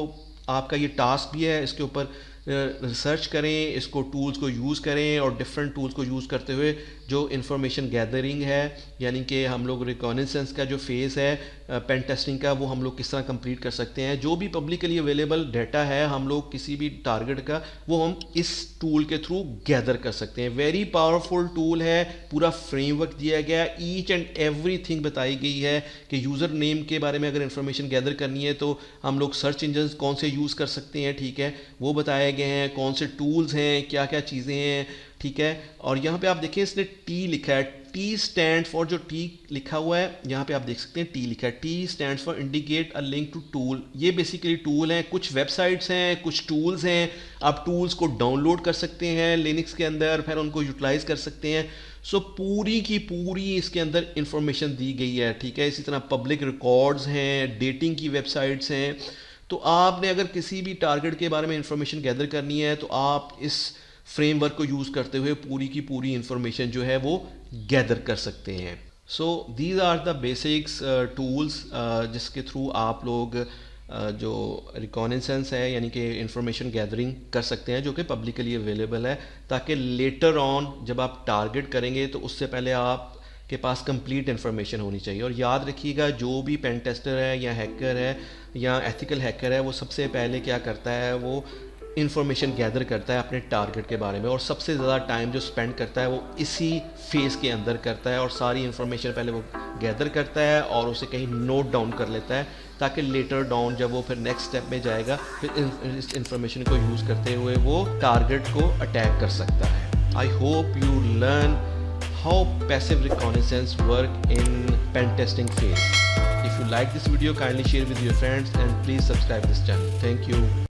आपका ये टास्क भी है इसके ऊपर रिसर्च करें, इसको टूल्स को यूज़ करें और डिफरेंट टूल्स को यूज़ करते हुए जो इंफॉर्मेशन गैदरिंग है, यानी कि हम लोग रिकॉनेसेंस का जो फेज़ है पेन टेस्टिंग का, वो हम लोग किस तरह कंप्लीट कर सकते हैं। जो भी पब्लिकली अवेलेबल डाटा है हम लोग किसी भी टारगेट का, वो हम इस टूल के थ्रू गैदर कर सकते हैं। वेरी पावरफुल टूल है, पूरा फ्रेमवर्क दिया गया है, ईच एंड एवरीथिंग बताई गई है कि यूज़र नेम के बारे में अगर इंफॉर्मेशन गैदर करनी है तो हम लोग सर्च इंजन कौन से यूज़ कर सकते हैं, ठीक है, वो बताए गए हैं, कौन से टूल्स हैं, क्या क्या चीज़ें हैं, ठीक है। और यहाँ पे आप देखिए इसने टी लिखा है, टी स्टैंड फॉर, जो टी लिखा हुआ है यहाँ पे आप देख सकते हैं टी लिखा है, T stand for indicate a link to tool. ये बेसिकली टूल हैं, कुछ वेबसाइट्स हैं, कुछ टूल्स हैं, आप टूल्स को डाउनलोड कर सकते हैं लिनक्स के अंदर, फिर उनको यूटिलाइज कर सकते हैं। सो पूरी की पूरी इसके अंदर इंफॉर्मेशन दी गई है, ठीक है। इसी तरह पब्लिक रिकॉर्ड्स हैं, डेटिंग की वेबसाइट्स हैं। तो आपने अगर किसी भी टारगेट के बारे में इंफॉर्मेशन गैदर करनी है तो आप इस फ्रेमवर्क को यूज़ करते हुए पूरी की पूरी इंफॉर्मेशन जो है वो गैदर कर सकते हैं। So these are the basics tools जिसके थ्रू आप लोग जो रिकॉनेसेंस है यानी कि इंफॉर्मेशन गैदरिंग कर सकते हैं, जो कि पब्लिकली अवेलेबल है, ताकि लेटर ऑन जब आप टारगेट करेंगे तो उससे पहले आप के पास कंप्लीट इन्फॉर्मेशन होनी चाहिए। और याद रखिएगा जो भी पेन टेस्टर है या हैकर है या एथिकल हैकर है, वो सबसे पहले क्या करता है, वो इन्फॉर्मेशन गैदर करता है अपने टारगेट के बारे में, और सबसे ज़्यादा टाइम जो स्पेंड करता है वो इसी फेज़ के अंदर करता है, और सारी इन्फॉर्मेशन पहले वो गैदर करता है और उसे कहीं नोट डाउन कर लेता है, ताकि लेटर डाउन जब वो फिर नेक्स्ट स्टेप में जाएगा फिर इस इन्फॉर्मेशन को यूज़ करते हुए वो टारगेट को अटैक कर सकता है। I hope you learn how passive reconnaissance work in pen testing phase. If you like this video, kindly share with your friends and please subscribe this channel. Thank you.